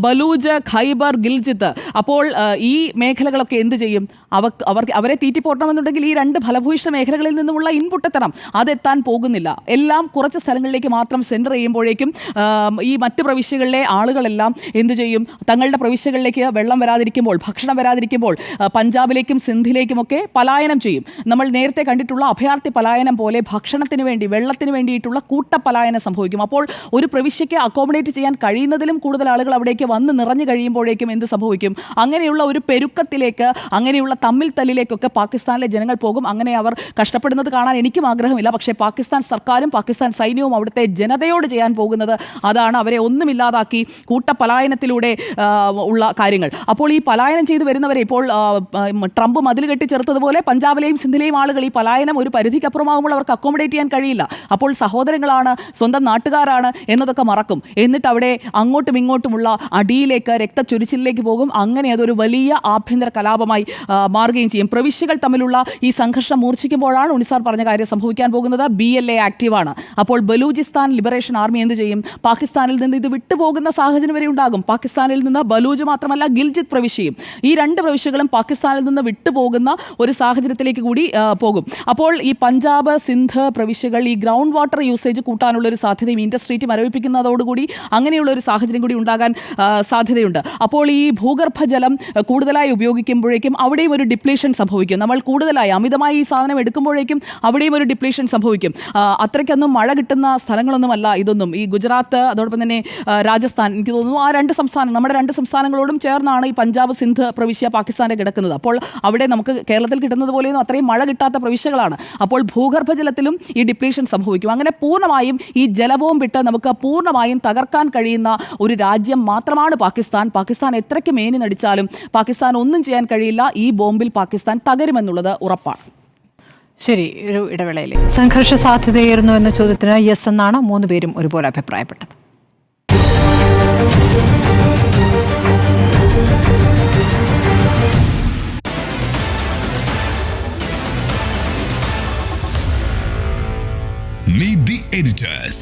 ബലൂജ്, ഖൈബർ, ഗിൽജിത്ത്, അപ്പോൾ ഈ മേഖലകളൊക്കെ എന്ത് ചെയ്യും? അവരെ തീറ്റിപ്പോട്ടണമെന്നുണ്ടെങ്കിൽ ഈ 2 ഫലഭൂയിഷ്ട മേഖലകളിൽ നിന്നുമുള്ള ഇൻപുട്ട് എത്തണം. അതെത്താൻ പോകുന്നില്ല. എല്ലാം കുറച്ച് സ്ഥലങ്ങളിലേക്ക് മാത്രം സെൻറ്റർ ചെയ്യുമ്പോഴേക്കും ഈ മറ്റ് പ്രവിശ്യകളിലെ ആളുകളെല്ലാം എന്ത് ചെയ്യും? തങ്ങളുടെ പ്രവിശ്യകളിലേക്ക് വെള്ളം വരാതിരിക്കുമ്പോൾ, ഭക്ഷണം വരാതിരിക്കുമ്പോൾ പഞ്ചാബിലേക്കും സിന്ധിലേക്കുമൊക്കെ പലായനം ചെയ്യും. നമ്മൾ നേരത്തെ കണ്ടിട്ടുള്ള അഭയാർത്ഥി പലായനം പോലെ ഭക്ഷണത്തിന് വേണ്ടി, വെള്ളത്തിന് വേണ്ടിയിട്ടുള്ള കൂട്ടപ്പലായനം സംഭവിക്കും. അപ്പോൾ ഒരു പ്രവിശ്യയ്ക്ക് അക്കോമഡേറ്റ് ചെയ്യാൻ കഴിയുന്നതിലും കൂടുതൽ ആളുകൾ അവിടേക്ക് വന്ന് നിറഞ്ഞു കഴിയുമ്പോഴേക്കും എന്ത് സംഭവിക്കും? അങ്ങനെയുള്ള ഒരു പെരുക്കത്തിലേക്ക്, അങ്ങനെയുള്ള തമ്മിൽ തല്ലിലേക്കൊക്കെ പാകിസ്ഥാനിലെ ജനങ്ങൾ പോകും. അങ്ങനെ അവർ കഷ്ടപ്പെടുന്നത് കാണാൻ എനിക്കും ആഗ്രഹമില്ല. പക്ഷേ പാകിസ്ഥാൻ സർക്കാരും പാകിസ്ഥാൻ സൈന്യവും അവിടുത്തെ ജനതയോട് ചെയ്യാൻ പോകുന്നത് അതാണ്. അവരെ ഒന്നുമില്ലാതാക്കി കൂട്ടപലായനത്തിലൂടെ ഉള്ള കാര്യങ്ങൾ. അപ്പോൾ ഈ പലായനം ചെയ്തു വരുന്നവരെ ഇപ്പോൾ ട്രംപ് മതിൽ കെട്ടി ചേർത്തതുപോലെ പഞ്ചാബിലെയും സിന്ധിലെയും ആളുകൾ ഈ പലായനം ഒരു പരിധിക്കപ്പുറമാകുമ്പോൾ അവർക്ക് അക്കോമഡേറ്റ് ചെയ്യാൻ കഴിയില്ല. അപ്പോൾ സഹോദരങ്ങളാണ്, സ്വന്തം നാട്ടുകാരാണ് എന്നതൊക്കെ മറക്കും. എന്നിട്ട് അവിടെ അങ്ങോട്ടും ഇങ്ങോട്ടുമുള്ള അടിയിലേക്ക്, രക്തച്ചൊരിച്ചിലേക്ക് പോകും. അങ്ങനെ അതൊരു വലിയ ആഭ്യന്തര കലാപമായി മാറുകയും ചെയ്യും. പ്രവിശ്യകൾ തമ്മിലുള്ള ഈ സംഘർഷം മൂർച്ഛിക്കുമ്പോഴാണ് ഉണ്ണിസാർ പറഞ്ഞ കാര്യം സംഭവിക്കാൻ പോകുന്നത്. BLA ആക്റ്റീവാണ്. അപ്പോൾ ബലൂചിസ്ഥാൻ ലിബറേഷൻ ആർമി എന്ത് ചെയ്യും? പാകിസ്ഥാനിൽ നിന്ന് ഇത് വിട്ടുപോകുന്ന സാഹചര്യം വരെ ഉണ്ടാകും. പാകിസ്ഥാനിൽ നിന്ന് ബലൂജ് മാത്രമല്ല ഗിൽജിത്ത് പ്രവിശ്യയും, ഈ 2 പ്രവിശ്യകളും പാകിസ്ഥാനിൽ നിന്ന് വിട്ടുപോകുന്ന ഒരു സാഹചര്യത്തിലേക്ക് കൂടി പോകും. അപ്പോൾ ഈ പഞ്ചാബ്, സിന്ധ് പ്രവിശ്യകൾ ഈ ഗ്രൗണ്ട് വാട്ടർ യൂസേജ് കൂട്ടാനുള്ള ഒരു സാധ്യതയും ഇൻഡസ്ട്രീറ്റ് മരവിപ്പിക്കുന്നതോടുകൂടി അങ്ങനെയുള്ള ഒരു സാഹചര്യം കൂടി ഉണ്ടാകാൻ സാധ്യതയുണ്ട്. അപ്പോൾ ഈ ഭൂഗർഭജലം കൂടുതലായി ഉപയോഗിക്കുമ്പോഴേക്കും അവിടെയും ഒരു ഡിപ്ലീഷൻ സംഭവിക്കും. നമ്മൾ കൂടുതലായി അമിതമായി ഈ സാധനം എടുക്കുമ്പോഴേക്കും അവിടെയും ഒരു ഡിപ്ലീഷൻ സംഭവിക്കും. അത്രയ്ക്കൊന്നും മഴ കിട്ടുന്ന സ്ഥലങ്ങളൊന്നുമല്ല ഇതൊന്നും. ഈ ഗുജറാത്ത്, അതോടൊപ്പം തന്നെ രാജസ്ഥാൻ, എനിക്ക് തോന്നുന്നു ആ 2 സംസ്ഥാനം, നമ്മുടെ 2 സംസ്ഥാനങ്ങളോടും ചേർന്നാണ് ഈ പഞ്ചാബ്, സിന്ധ് പ്രവിശ്യ പാകിസ്ഥാനെ കിടക്കുന്നത്. അപ്പോൾ അവിടെ നമുക്ക് കേരളത്തിൽ കിട്ടുന്നത് പോലെയൊന്നും അത്രയും മഴ കിട്ടാത്ത പ്രവിശ്യകളാണ്. അപ്പോൾ ഭൂഗർഭജലത്തിൽ കേരളത്തിലും ഈ ഡിപ്ലീഷൻ സംഭവിക്കും. അങ്ങനെ പൂർണ്ണമായും ഈ ജലബോംബിട്ട് നമുക്ക് പൂർണ്ണമായും തകർക്കാൻ കഴിയുന്ന ഒരു രാജ്യം മാത്രമാണ് പാകിസ്ഥാൻ. പാകിസ്ഥാൻ എത്രയ്ക്ക് മേനി നടിച്ചാലും പാകിസ്ഥാൻ ഒന്നും ചെയ്യാൻ കഴിയില്ല. ഈ ബോംബിൽ പാകിസ്ഥാൻ തകരുമെന്നുള്ളത് ഉറപ്പാണ്. ശരി, ഒരു ഇടവേളയിലെ സംഘർഷ സാധ്യതയേറുന്നു എന്ന ചോദ്യത്തിന് യെസ് എന്നാണ് 3 പേരും ഒരുപോലെ അഭിപ്രായപ്പെട്ടത്. Meet the editors.